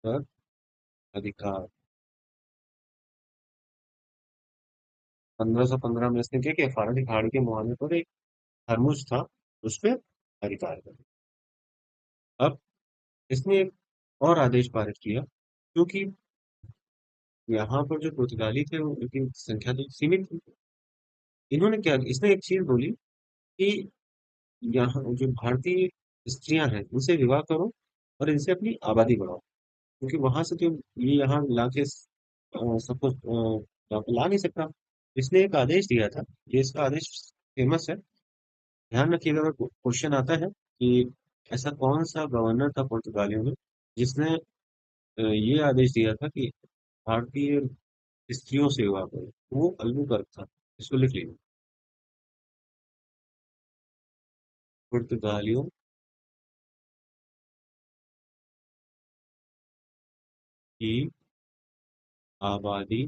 पर अधिकार। 1515 में इसने क्या किया? फारस की खाड़ी के मुहाने पर एक हरमुस था, उस पर अधिकार कर लिया। अब इसने एक और आदेश पारित किया, क्योंकि यहाँ पर जो पुर्तगाली थे उनकी संख्या तो सीमित थी। इन्होंने क्या, इसने एक चीज बोली कि यहाँ जो भारतीय स्त्रियां हैं उनसे विवाह करो और इनसे अपनी आबादी बढ़ाओ, क्योंकि वहां से तो ये यहाँ लाके सबको ला नहीं सकता। इसने एक आदेश दिया था, ये इसका आदेश फेमस है। ध्यान रखिएगा, अगर क्वेश्चन आता है कि ऐसा कौन सा गवर्नर था पुर्तगालियों में जिसने ये आदेश दिया था कि भारतीय स्त्रियों से विवाह करो, तो वो अल्बुकर्क था। इसको लिख लीजिए। पुर्तगालियों की आबादी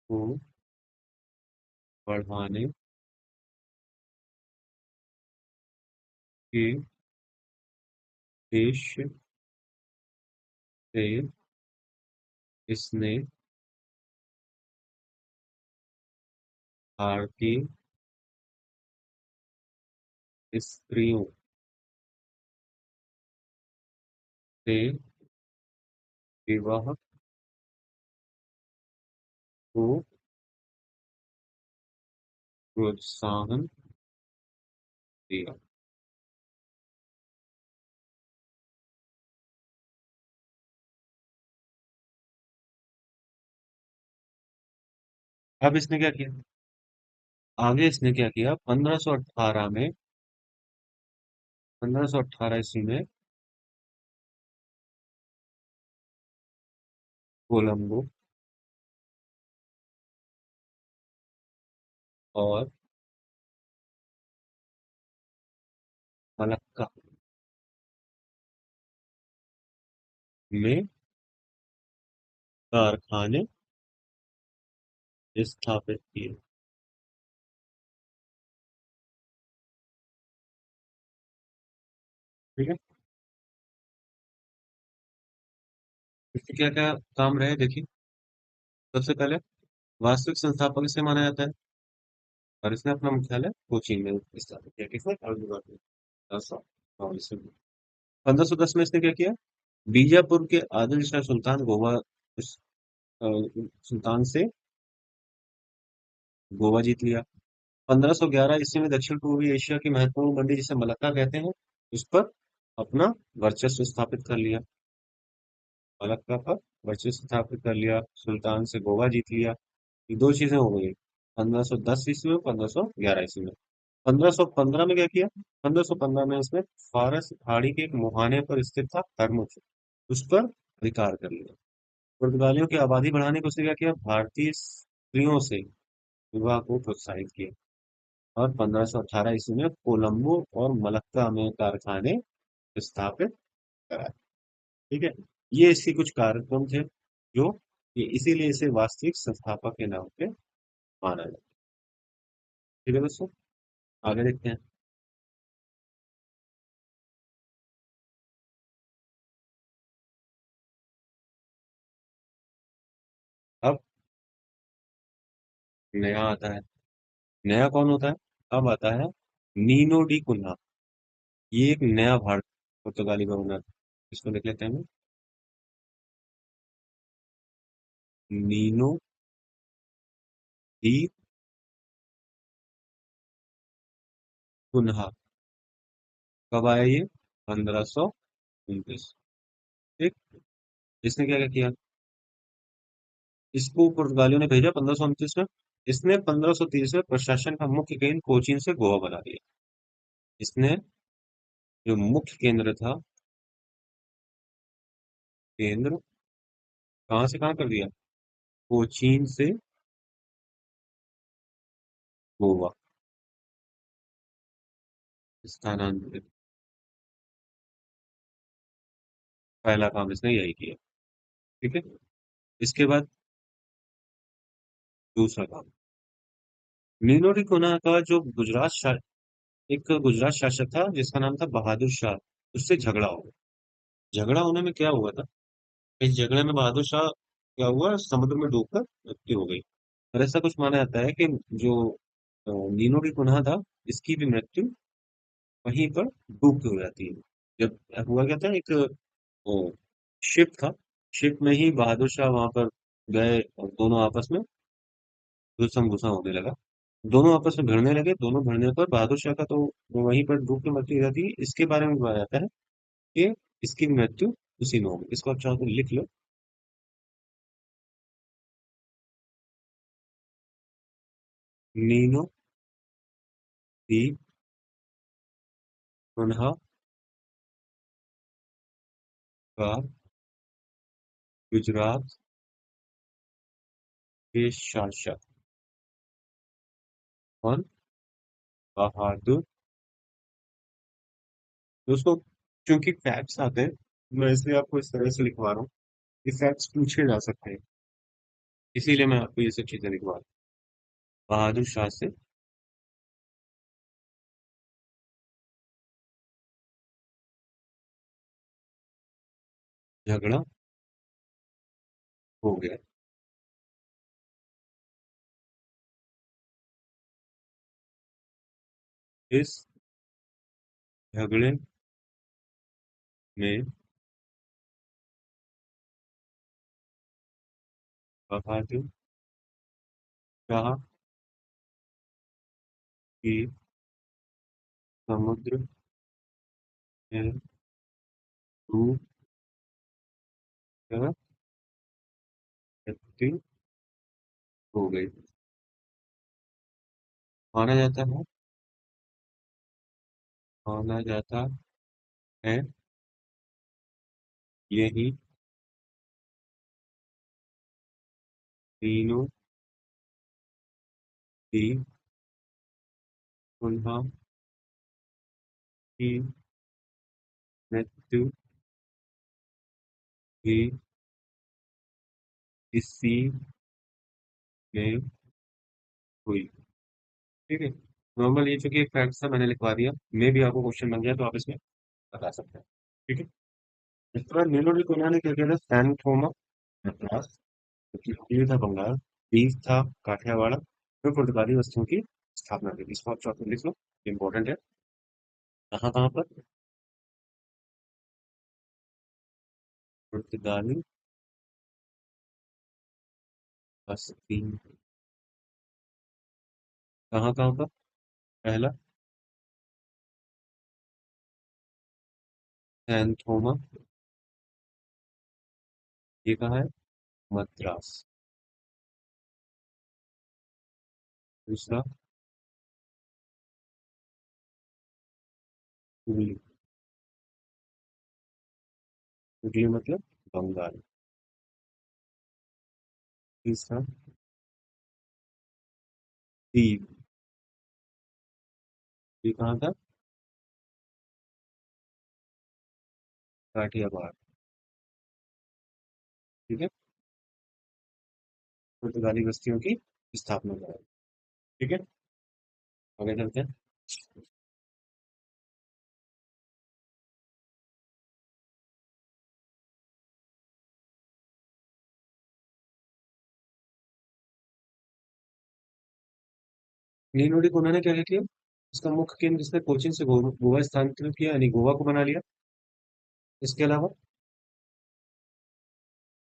को बढ़ाने के उद्देश्य से इसने भारतीय स्त्रियों से विवाह को प्रोत्साहन दिया। अब इसने क्या किया? आगे इसने क्या किया? 1518 में, 1518 ईस्वी में कोलंबो और मलक्का में कारखाने स्थापित किए। ठीक है। इसके क्या क्या काम रहे देखिए। सबसे पहले, वास्तविक संस्थापक इसे माना जाता है, और इसने अपना मुख्यालय कोचीन में स्थापित किया। किसने? अल्बुकर्क ने। 1510 में इसने क्या किया? बीजापुर के आदिल शाह सुल्तान सुल्तान से गोवा जीत लिया। 1511 ईस्वी में दक्षिण पूर्वी एशिया की महत्वपूर्ण मंडी, जिसे मलक्का कहते हैं, उस पर अपना वर्चस्व स्थापित कर लिया। मलक्का पर वर्चस्व स्थापित कर लिया, सुल्तान से गोवा जीत लिया। ये दो चीजें हो गई 1510 ईस्वी में, 1511 ईस्वी में। 1515 में क्या किया? 1515 में इसने फारस खाड़ी के एक मुहाने पर स्थित था हरमुज, उस पर अधिकार कर लिया। पुर्तगालियों की आबादी बढ़ाने को उसने क्या किया? भारतीय स्त्रियों से विवाह को प्रोत्साहित किया। और 1518 ईस्वी में कोलंबो और मलक्का में कारखाने स्थापित कराए। ठीक है। ये इसके कुछ कार्यक्रम थे, जो ये इसीलिए इसे वास्तविक संस्थापक के नाम पे माना जाता है। ठीक है दोस्तों, आगे देखते हैं। नया आता है। नया कौन होता है? अब आता है नीनो डी कुन्हा। ये एक नया भारत पुर्तगाली गवर्नर। इसको लिख लेते हैं हम। Nuno da Cunha. कब आया ये? 1529। ठीक। इसने क्या क्या किया? इसको पुर्तगालियों ने भेजा 1529 में। इसने 1530 में प्रशासन का मुख्य केंद्र कोचीन से गोवा बना दिया। इसने जो मुख्य केंद्र था, केंद्र कहाँ से कहाँ कर दिया? कोचीन से गोवा स्थानांतरित। पहला काम इसने यही किया। ठीक है। इसके बाद दूसरा काम, नीलोरी कोना का जो एक गुजरात शासक था जिसका नाम था बहादुर शाह। उससे झगड़ा हो गया। झगड़ा होने में क्या हुआ था? इस झगड़े में बहादुर शाह क्या हुआ, समुद्र में डूबकर मृत्यु हो गई। और ऐसा कुछ माना जाता है कि जो नीनो की कुन्हा था, इसकी भी मृत्यु वहीं पर डूब के हो जाती है। जब हुआ क्या था, एक शिप था। शिप में ही बहादुर शाह वहां पर गए और दोनों आपस में घुसम घुसा होने लगा। दोनों आपस में भिड़ने लगे। दोनों भिड़ने पर बहादुर शाह का तो वहीं पर डूब के मृत्यु हो जाती है। इसके बारे में बताया जाता है कि इसकी मृत्यु उसी में होगी। इसको आप चाहो तो लिख लो। नीनो दी कुन्हा का गुजरात के शासक और बहादुर। दोस्तों, क्योंकि फैक्ट्स आते हैं, मैं इसलिए आपको इस तरह से लिखवा रहा हूँ कि फैक्ट्स पूछे जा सकते हैं। इसीलिए मैं आपको ये सब चीजें लिखवा रहा हूँ। बहादुर शाह से झगड़ा हो गया। इस झगड़े में बहादुर शाह की समुद्र में डूब कर मृत्यु हो गई। माना जाता है, माना जाता है यही तीनों की पुनः की मृत्यु भी इसी में हुई। ठीक है। नॉर्मल ये चूंकि एक फैक्ट था, मैंने लिखवा दिया। मे भी आपको क्वेश्चन बन जाए तो आप इसमें बता सकते हैं। ठीक है। इस तरह नीलोडी कोना ने क्या किया था, सैन थोमा मद्रास, ये था बंगाल, दीव था काठियावाड़ में पुर्तगाली वस्तुओं की स्थापना की थी। इसको आप चौथा लिख लो, इंपॉर्टेंट है। कहाँ कहाँ पर पुर्तगाली बस्ती, कहाँ कहाँ पर? पहला सैन थोमा, ये कहाँ है? मद्रास। दूसरा हुगली। हुगली मतलब बंगाल। तीसरा दीव। ये कहाँ था? काठियावाड़। ठीक है। पुर्तगाली बस्तियों की स्थापना कराई। ठीक है। आगे चलते हैं। नील नोडी कोना ने क्या किया? इसका मुख्य केंद्र इसने कोचीन से गोवा स्थानांतरित किया, यानी गोवा को बना लिया। इसके अलावा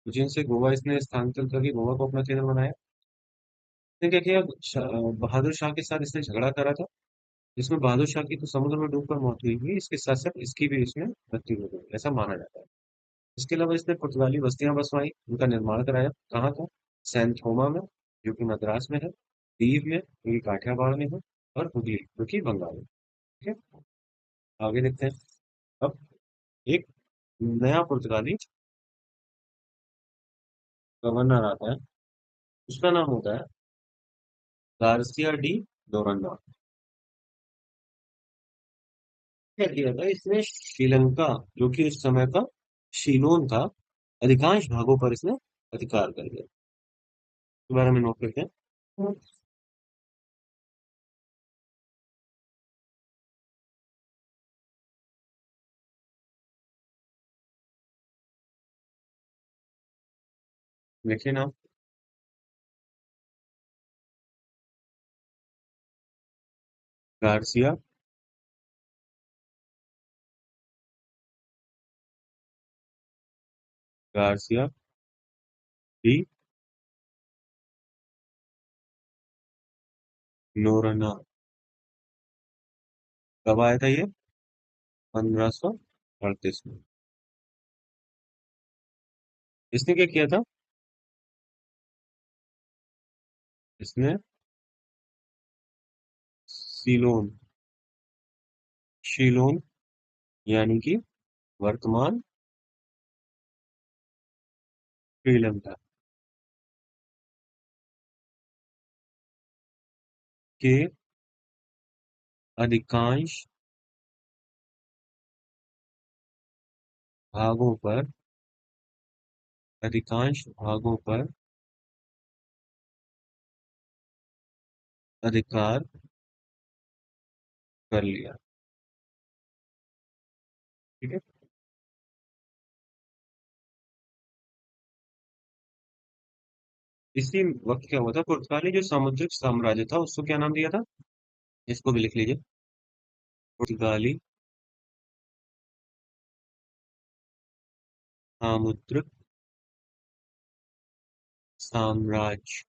कोचीन से गोवा इसने स्थानांतरित करके गोवा को अपना केंद्र बनाया। इसने क्या किया? बहादुर शाह के साथ इसने झगड़ा करा था, जिसमें बहादुर शाह की तो समुद्र में डूबकर मौत हुई थी, इसके साथ साथ इसकी भी इसमें मृत्यु हो गई, ऐसा माना जाता है। इसके अलावा इसने पुर्तगाली बस्तियां बसवाई, उनका निर्माण कराया। कहाँ था? सैन थोमा में, जो कि मद्रास में है, दीव में, जो कि काठियावाड़ में है, और हुगली, जो कि बंगाल में। ठीक है, आगे देखते हैं। अब एक नया पुर्तगाली गवर्नर आता है, उसका नाम होता है गार्सिया डी लोरंडा। क्या किया था इसने? श्रीलंका, जो कि उस समय का सीलोन था, अधिकांश भागों पर इसने अधिकार कर लिया। इसके बारे में नोट करते हैं। देखिए ना, गार्सिया गार्सिया डी लोरना। कब आया था ये? 1538 में। इसने क्या किया था? इसने सीलोन, शीलोन, यानी कि वर्तमान श्रीलंका के अधिकांश भागों पर अधिकांश भागों पर अधिकार कर लिया। ठीक है। इसी वक्त क्या हुआ था? पुर्तगाली जो सामुद्रिक साम्राज्य था, उसको क्या नाम दिया था? इसको भी लिख लीजिए। पुर्तगाली सामुद्रिक साम्राज्य।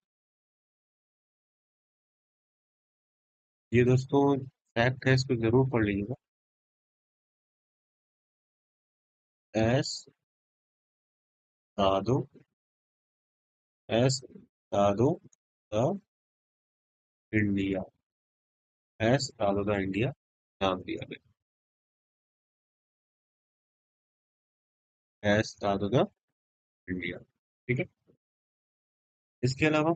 ये दोस्तों फैक्ट है, इसको जरूर पढ़ लीजिएगा। एस दादो एस दादो द इंडिया। एस दादो द इंडिया नाम दिया गया। एस दादो द इंडिया। ठीक है। इसके अलावा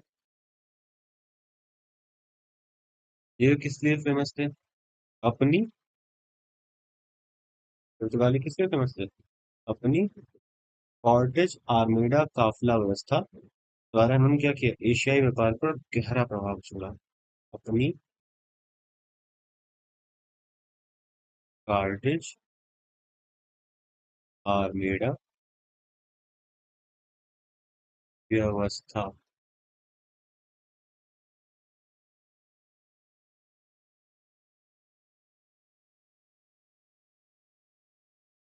ये किस लिए फेमस थे? अपनी पुर्तगाली किस लिए फेमस थे? अपनी कॉर्टेज आर्मेडा काफिला व्यवस्था द्वारा इन्होंने क्या किया? एशियाई व्यापार पर गहरा प्रभाव छोड़ा। अपनी कार्टेज आर्मेडा व्यवस्था।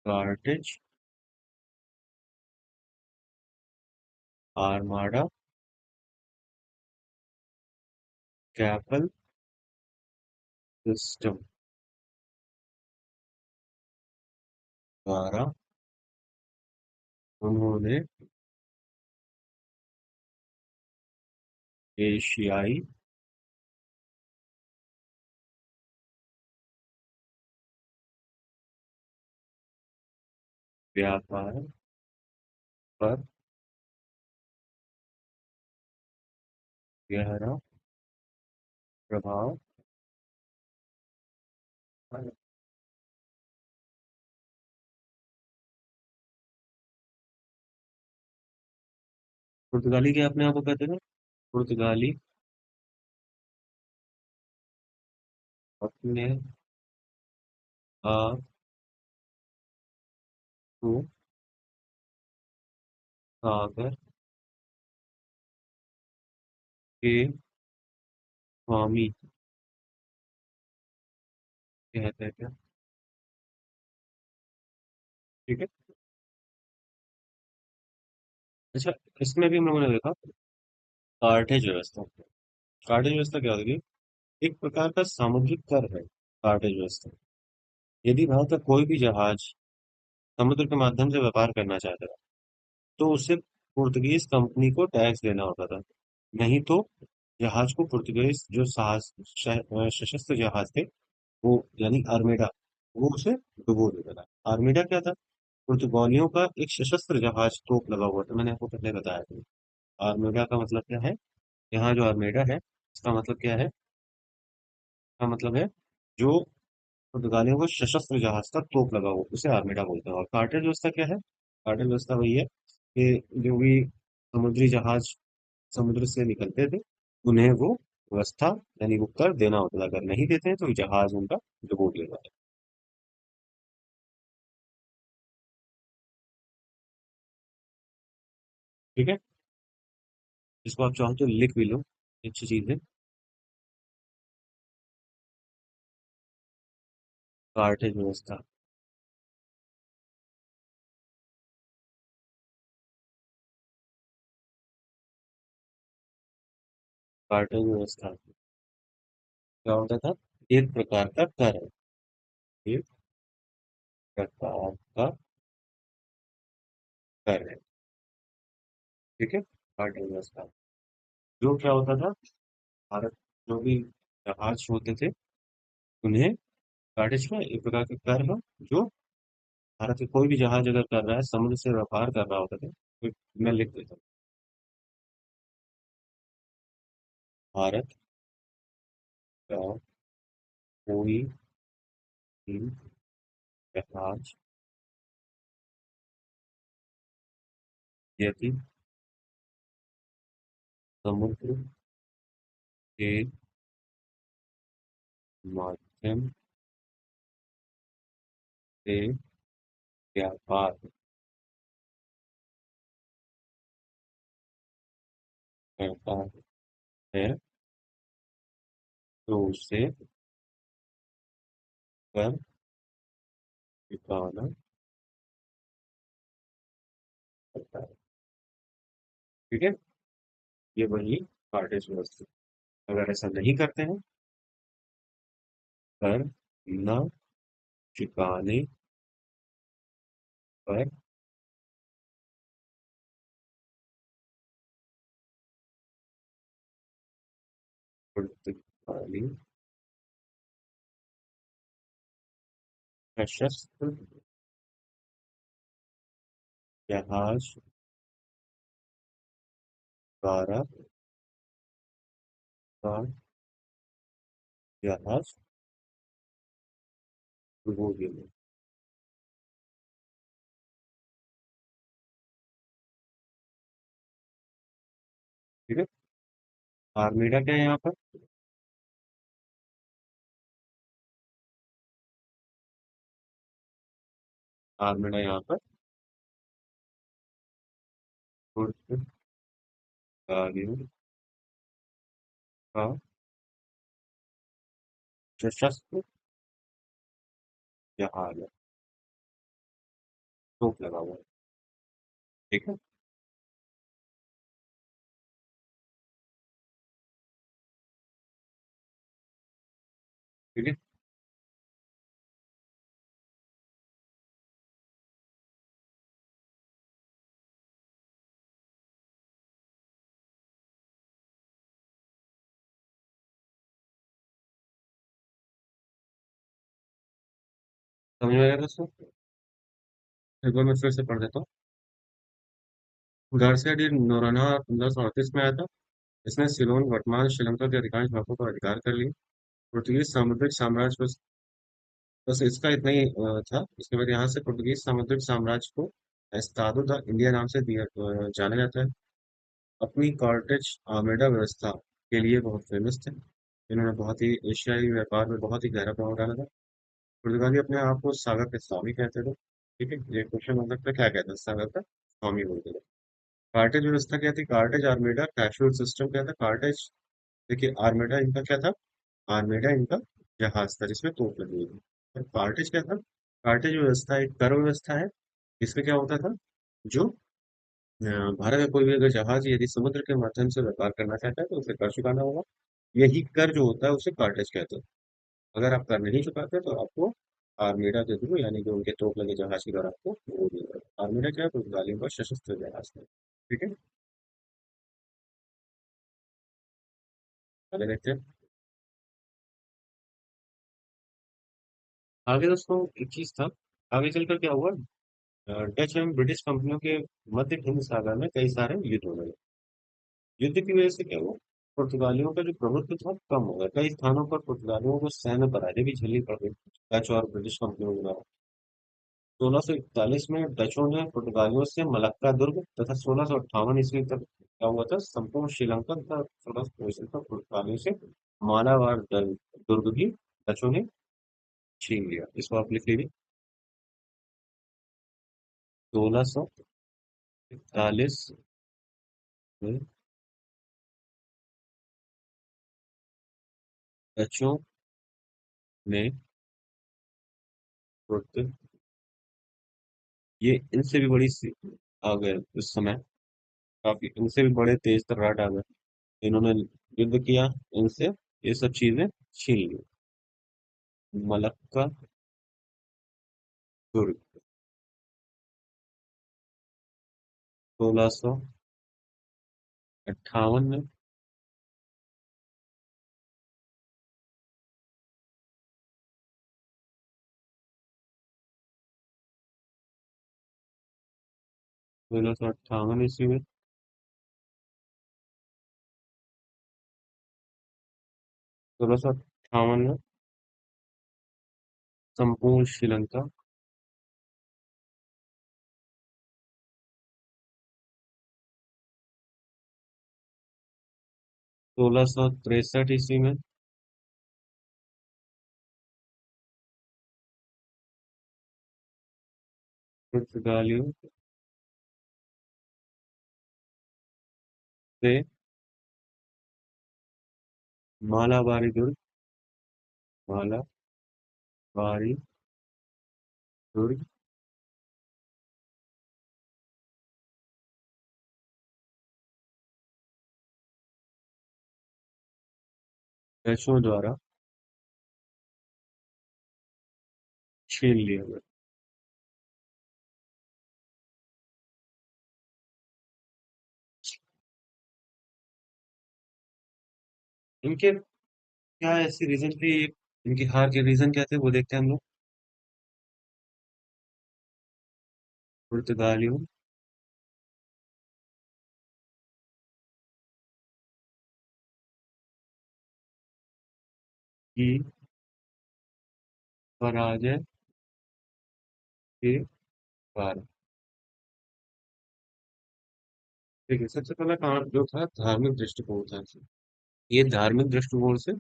कार्टेज आर्माडा कैपल सिस्टम द्वारा उन्होंने एशियाई व्यापार पर गहरा प्रभाव डाला। पुर्तगाली क्या अपने आप को कहते थे? पुर्तगाली अपने आप को सागर के स्वामी कहते हैं क्या? ठीक है। अच्छा, इसमें भी हम लोगों ने देखा कार्टेज व्यवस्था। कार्टेज व्यवस्था क्या होती है? एक प्रकार का सामुद्रिक कर है कार्टेज व्यवस्था। यदि भारत का कोई भी जहाज समुद्र के माध्यम से व्यापार करना चाहता है तो उसे पुर्तगीज कंपनी को टैक्स देना होता था। नहीं तो जहाज को पुर्तगीज जो सशस्त्र जहाज थे, वो यानी आर्मेडा, वो उसे डुबो देता था। आर्मेडा क्या था? पुर्तगालियों का एक सशस्त्र जहाज तोप लगा हुआ था, मैंने आपको पहले बताया था। आर्मेडा का मतलब क्या है? यहाँ जो आर्मेडा है, इसका मतलब क्या है? इसका मतलब है जो पुर्तगालियों को सशस्त्र जहाज का तोप लगा हुआ, उसे आर्मेडा बोलते हैं। और कार्टेज व्यवस्था क्या है? कार्टेज व्यवस्था वही है कि जो भी समुद्री जहाज समुद्र से निकलते थे, उन्हें वो व्यवस्था यानी वो कर देना होता था। अगर नहीं देते हैं तो जहाज उनका डुबो दिया जाता है। ठीक है। इसको आप चाहो तो लिख भी लो, अच्छी चीज है। कार्टेज व्यवस्था। कार्टेज व्यवस्था क्या होता था? एक प्रकार का कर है। एक प्रकार का कर है। ठीक है। कार्टेज व्यवस्था जो क्या होता था? भारत जो भी जहाज होते थे, उन्हें कार्टेज का एक प्रकार का कर है जो भारत के कोई भी जहाज अगर कर रहा है, समुद्र से व्यापार कर रहा होता था, तो मैं लिख देता हूँ। भारत का कोई भी जहाज यदि समुद्र के माध्यम से व्यापार करता है तो उसे कर चुकाना पड़ता है। ठीक है। ये वही कार्टेज व्यवस्था। अगर ऐसा नहीं करते हैं, कर न चुकाने पर पुर्तगाली सशस्त्र जहाज द्वारा का जहाज डुबो दिया। ठीक है। आर्मीडा क्या है यहाँ पर? आर्मीडा यहाँ पर पुर्तगालियों का सशस्त्र जहाज है, तोप लगा हुआ है। ठीक है। ठीक है। समझ में आया दोस्तों? एक बार मैं फिर से पढ़ देता हूँ। गार्सिया डी नोरोना 1538 में आया था। इसने सिलोन वर्तमान श्रीलंका के अधिकांश भागों पर अधिकार कर लिया। पुर्तगीज सामुद्रिक साम्राज्य बस इसका इतना ही था। इसके बाद यहाँ से पुर्तगीज सामुद्रिक साम्राज्य को एस्तादो द इंडिया नाम से जाना जाता है। अपनी कॉर्टेज आर्मेडा व्यवस्था के लिए बहुत फेमस थे। इन्होंने बहुत ही एशियाई व्यापार में बहुत ही गहरा प्रभाव डाला था। पुर्तगाली अपने आप को सागर के स्वामी कहते थे। ठीक है। ये क्वेश्चन हो सकता है क्या कहते हैं सागर का स्वामी बोलते थे। कार्टेज व्यवस्था क्या थी? कार्टेज आर्मेडा कैशुअल सिस्टम क्या था? कार्टेज, देखिए आर्मेडा इनका क्या था? आर्मेडा इनका जहाज था जिसमें तोप लगी हुई थी। और कार्टेज क्या था? कार्टेज व्यवस्था एक कर व्यवस्था है। इसमें क्या होता था? जो भारत का कोई भी अगर जहाज यदि समुद्र के माध्यम से व्यापार करना चाहता है तो उसे कर चुकाना होगा। यही कर जो होता है उसे कार्टेज कहते हैं। अगर आप कर नहीं चुकाते तो आपको आर्मेडा के थ्रू, यानी कि उनके तोप लगे जहाज के द्वारा आपको वो दिया जाएगा। आर्मेडा क्या है? पुर्तगालियों का सशस्त्र जहाज है। ठीक है, आगे देखते हैं। आगे दोस्तों एक चीज था, आगे चलकर क्या हुआ, डच एवं ब्रिटिश कंपनियों के मध्य हिंद सागर में कई सारे युद्ध हो गए। युद्ध की वजह से क्या हुआ, पुर्तगालियों का जो प्रभुत्व था कम हो गया। कई स्थानों पर पुर्तगालियों को सैन्य पराजय भी झेलनी पड़ गई डच और ब्रिटिश कंपनियों के द्वारा। 1641 में डचों ने पुर्तगालियों से मलक्का दुर्ग तथा 1658 ईस्वी तक क्या हुआ था, संपूर्ण श्रीलंका तथा 1600 तक पुर्तगालियों से मालाबार दुर्ग भी डचों ने छीन लिया। इसको आप लिख लीजिए। 1641 में डचों ने पुर्त ये इनसे भी बड़ी आ गए उस समय, काफी इनसे भी बड़े तेज तर्राट आ गए। इन्होंने युद्ध किया इनसे, ये सब चीजें छीन ली। मलक्का दुर्ग 1658 में, 1658 ईस्वी में, 1658 में संपूर्ण श्रीलंका, 1663 ईस्वी में पुर्तगालियों से मालाबारी दुर्ग, मालाबारी दुर्ग डचों द्वारा छीन लिया गया। इनके क्या ऐसी रीजन थी, इनकी हार के रीजन क्या थे वो देखते हैं हम लोग। पुर्तगालियों की पराजय के कारण। ठीक है, सबसे पहला कारण जो था धार्मिक दृष्टिकोण था। ये धार्मिक दृष्टिकोण से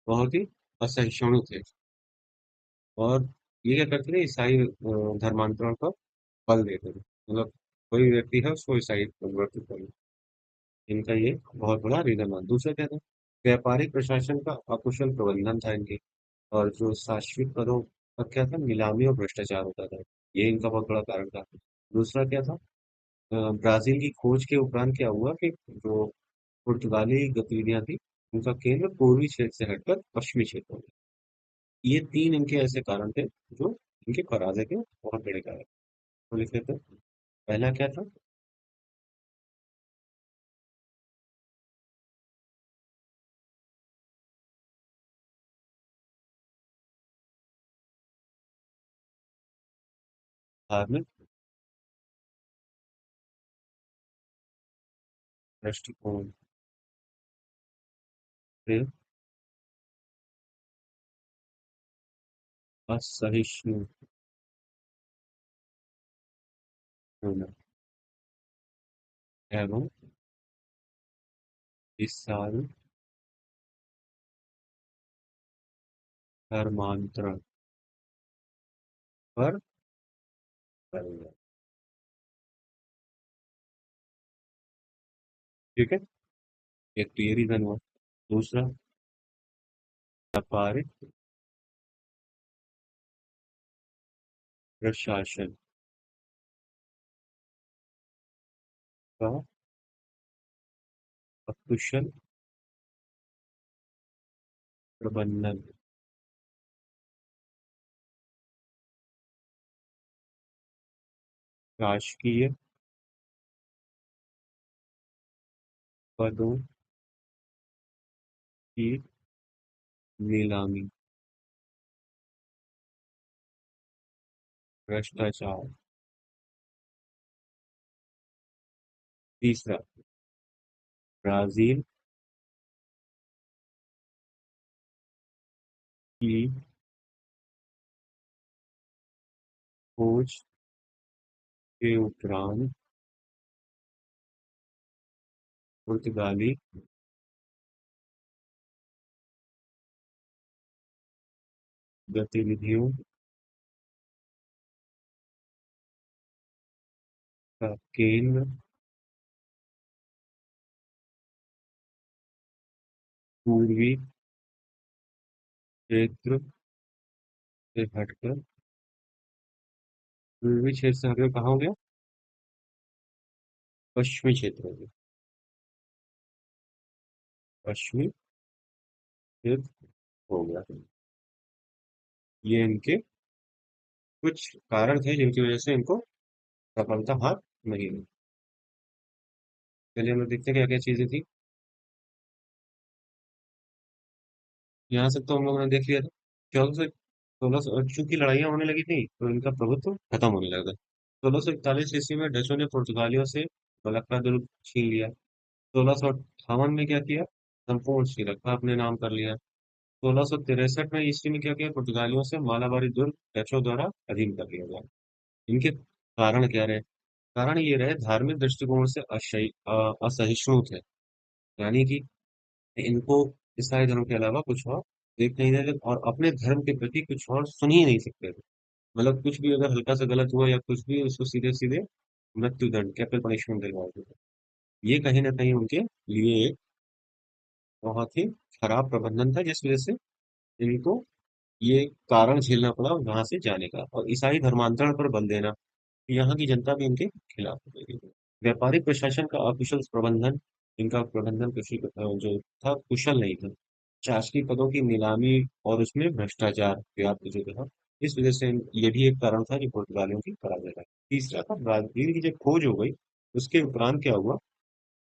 बहुत ही असहिष्णु थे। और ये क्या करते थे, ईसाई धर्मांतरण पर बल देते थे। मतलब कोई व्यक्ति है उसको ईसाई परिवर्तित करना, इनका ये बहुत बड़ा रीजन था। दूसरा क्या था, व्यापारिक प्रशासन का अकुशल प्रबंधन था इनके। और जो शासनिक पदों पर क्या था, नीलामी और भ्रष्टाचार होता था। ये इनका बहुत बड़ा कारण था। दूसरा क्या था, ब्राजील की खोज के उपरांत क्या हुआ कि जो पुर्तगाली गतिविधियां थी उनका केंद्र पूर्वी क्षेत्र से हटकर पश्चिमी क्षेत्र हो गया। ये तीन इनके ऐसे कारण थे जो इनके पराजय के बहुत बड़े कारण। तो लिख लेते हैं। पहला क्या था, धार्मिक दृष्टिकोण से असहिष्णु होना एवं ईसाई धर्मांतरण पर बल। ठीक है, एक तो ये रीजन हुआ। दूसरा, व्यापारिक प्रशासन का अकुशल प्रबंधन। राजकीय पदों की नीलामी। भ्रष्टाचार। तीसरा, ब्राजील की खोज के उपरांत पुर्तगाली गतिविधियों का केंद्र पूर्वी क्षेत्र से हटकर, पूर्वी क्षेत्र से हटकर कहाँ हो गया? पश्चिमी क्षेत्र हो गया। पश्चिमी क्षेत्र हो गया। ये इनके कुछ कारण थे जिनकी वजह से इनको सफलता हाथ नहीं लगी। चलिए हम लोग देखते हैं क्या क्या चीजें थी। यहाँ से तो हम लोगों ने देख लिया था। 1400 चूंकि लड़ाइयाँ होने लगी थी तो इनका प्रभुत्व खत्म होने लगा। 1641 ईस्वी में डचों ने पुर्तगालियों से मलक्का दुर्ग छीन लिया। 1658 में क्या किया? संपूर्ण श्रीलंका अपने नाम कर लिया। 1663 में ईस्वी में क्या किया? पुर्तगालियों से मालाबारी दुर्ग डचों द्वारा अधीन कर लिया गया। इनके कारण क्या रहे? कारण ये रहे, धार्मिक दृष्टिकोण से असहिष्णु थे। यानी कि इनको ईसाई धर्म के अलावा कुछ और देख नहीं रहे थे और अपने धर्म के प्रति कुछ और सुन ही नहीं सकते थे। मतलब कुछ भी अगर हल्का सा गलत हुआ या कुछ भी, उसको सीधे सीधे मृत्युदंड, कैपिटल पनिशमेंट दिलवाते थे। ये कहीं ना कहीं उनके लिए एक बहुत ही खराब प्रबंधन था, जिस वजह से इनको ये कारण झेलना पड़ा वहां से जाने का, और ईसाई धर्मांतरण पर बल देना। यहाँ की जनता भी इनके खिलाफ हो गई थी। व्यापारिक प्रशासन का अकुशल प्रबंधन। इनका प्रबंधन कुशल जो था, कुशल नहीं था। शासकीय पदों की नीलामी और उसमें भ्रष्टाचार व्याप्त जो था, इस वजह से ये भी एक कारण था जो पुर्तगालियों की पराजय का। तीसरा था, ब्राजील की जब खोज हो गई उसके उपरांत क्या हुआ?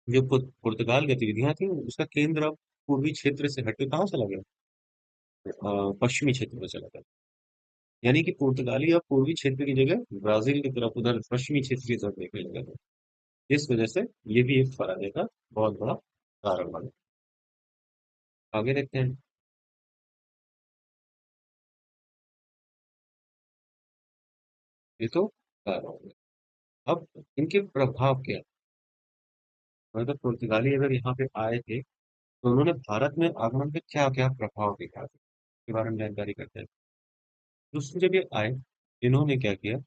जो पुर्तगाल गतिविधियां थी उसका केंद्र अब पूर्वी क्षेत्र से हटके कहाँ चला गया? पश्चिमी क्षेत्र में चला गया। यानी कि पुर्तगाली अब पूर्वी क्षेत्र की जगह ब्राजील की तरफ, उधर पश्चिमी क्षेत्र की तरफ देखने लगे थे। इस वजह से ये भी एक पराजय का बहुत बड़ा कारण बना। आगे देखते हैं। ये तो कारण हो गया। अब इनके प्रभाव क्या? मतलब पुर्तगाली अगर यहाँ पे आए थे तो उन्होंने भारत में आगमन के क्या क्या प्रभाव देखा था, इसके बारे में जानकारी करते हैं। दूसरे जब ये आए, इन्होंने क्या किया?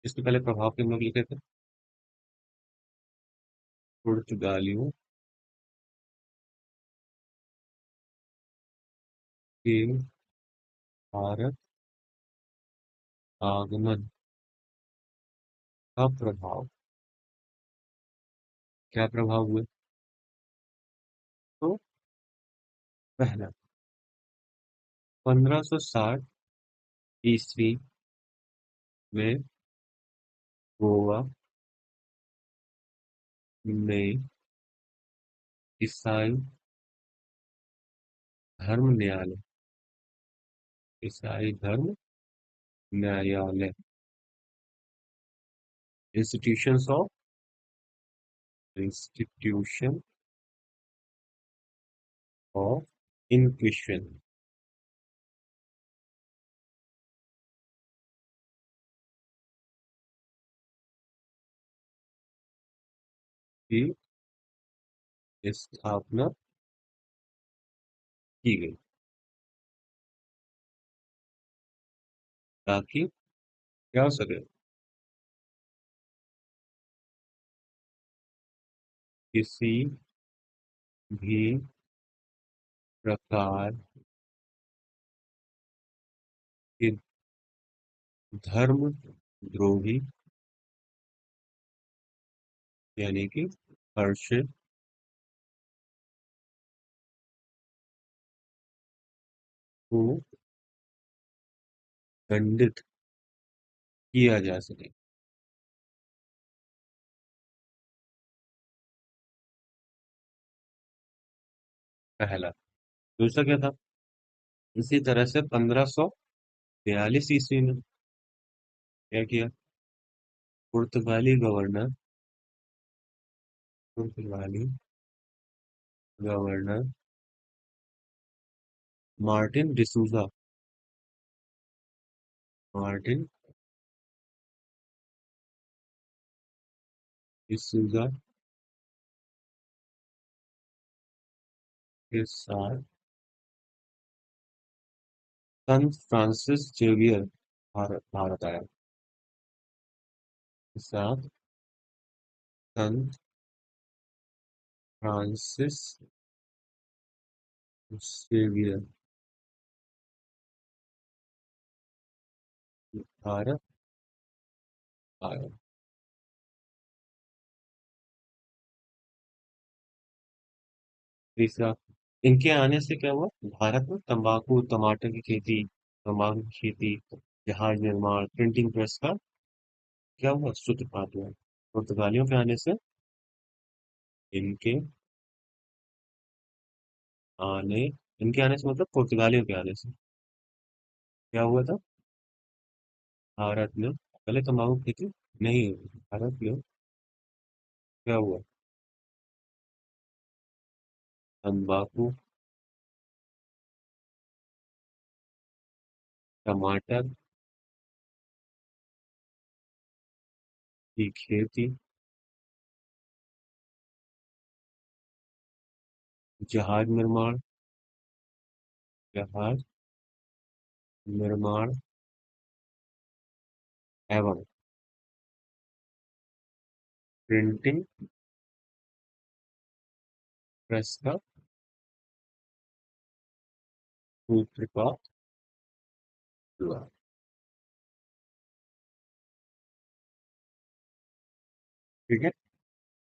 इसके पहले प्रभाव के हम लोग लिखे थे। पुर्तगालियों के भारत आगमन का प्रभाव। क्या प्रभाव हुए? तो पहला, 1560 ईस्वी में गोवा में ईसाई धर्म न्यायालय, ईसाई धर्म न्यायालय, इंस्टीट्यूशंस ऑफ इंस्टीट्यूशन ऑफ इंक्विशन की स्थापना की गई, ताकि क्या हो सके? किसी भी प्रकार की धर्म द्रोही यानी कि हर्षित को दंडित किया जा सके। पहला। दूसरा क्या था? इसी तरह से 1542 ईस्वी में क्या किया? पुर्तगाली गवर्नर, पुर्तगाली governor Martin D'Souza, Martin D'Souza के साथ संत फ्रांसिस जेवियर भारत भारत आया। के साथ संत फ्रांसिस जेवियर भारत आया। तीसरा, इनके आने से क्या हुआ? भारत में तंबाकू, टमाटर की खेती, तंबाकू की खेती, जहाज निर्माण, प्रिंटिंग प्रेस का क्या हुआ? सूत्रपात हुआ। पुर्तगालियों के आने से, इनके आने इनके आने से मतलब पुर्तगालियों के आने से क्या हुआ था? भारत में पहले तंबाकू की खेती नहीं हुई। भारत में क्या हुआ? तंबाकू, टमाटर की खेती, जहाज निर्माण, जहाज निर्माण एवं प्रिंटिंग प्रेस का सूत्रपात हुआ। ठीक है।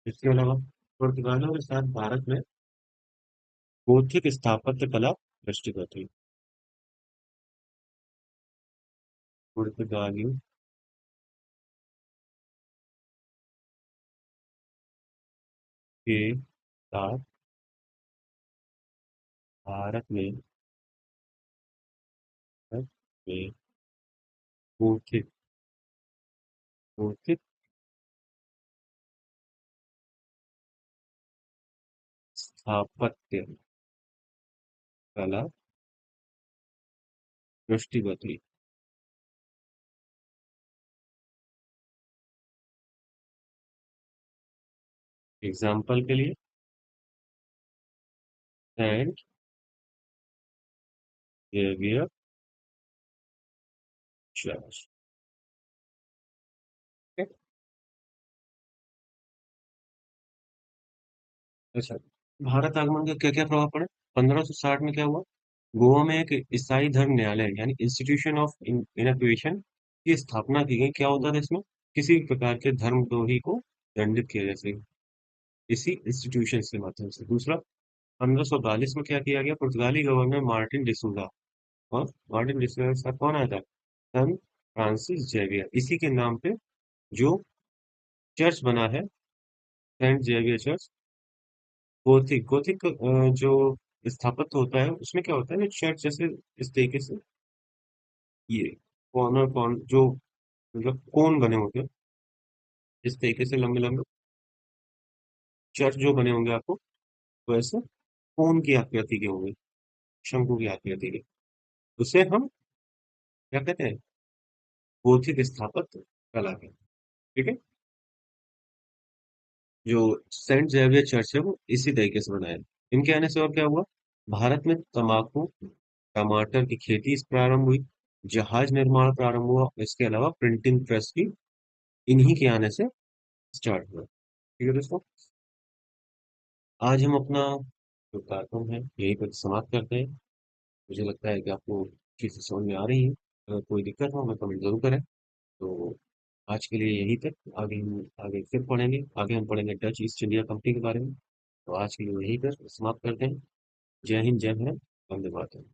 इसके अलावा पुर्तगालियों के साथ भारत में गोथिक स्थापत्य कला दृष्टिगत हुई। पुर्तगालियों के साथ भारत में गोथिक गोथिक स्थापत्य कला दृष्टिगत हुई। एग्जाम्पल के लिए सेंट जेवियर चर्च। अच्छा, भारत आगमन का क्या क्या प्रभाव पड़े? 1560 में क्या हुआ? गोवा में एक ईसाई धर्म न्यायालय यानी इंस्टीट्यूशन ऑफ इनक्विजिशन की स्थापना की गई। क्या होता था इसमें? किसी भी प्रकार के धर्मद्रोही को दंडित किया जा सके इसी इंस्टीट्यूशन के माध्यम से। दूसरा, 1542 में क्या किया गया? पुर्तगाली गवर्नर मार्टिन डिसूजा, और मार्टिन डिसूजा के साथ कौन आया था? सन फ्रांसिस जेवियर, इसी के नाम पे जो चर्च बना है, Saint Xavier church. Gothic Gothic जो स्थापत्य होता है उसमें क्या होता है ना, चर्च जैसे इस तरीके से ये कॉर्नर कॉर्नर जो मतलब कोन बने होते हैं, इस तरीके से लंबे लंबे चर्च जो बने होंगे आपको वैसे कोन की आकृति के होंगे, शंकु की आकृति के। उसे हम क्या कहते हैं? गोथिक स्थापत्य कला है। ठीक है। जो सेंट जेवियर चर्च है वो इसी तरीके से बनाया है। इनके आने से और क्या हुआ? भारत में तंबाकू, टमाटर की खेती इस प्रारंभ हुई, जहाज निर्माण प्रारंभ हुआ, इसके अलावा प्रिंटिंग प्रेस की इन्हीं के आने से स्टार्ट हुआ। ठीक है दोस्तों, आज हम अपना जो कार्यक्रम है यहीं पर समाप्त करते हैं। मुझे लगता है कि आपको चीजें समझ में आ रही है। अगर कोई दिक्कत हो हमें कमेंट जरूर करें। तो आज के लिए यही तक। आगे हम आगे फिर पढ़ेंगे। आगे हम पढ़ेंगे डच ईस्ट इंडिया कंपनी के बारे में। तो आज के लिए यही कर समाप्त करते हैं। जय हिंद, जय भारत, वंदे मातरम।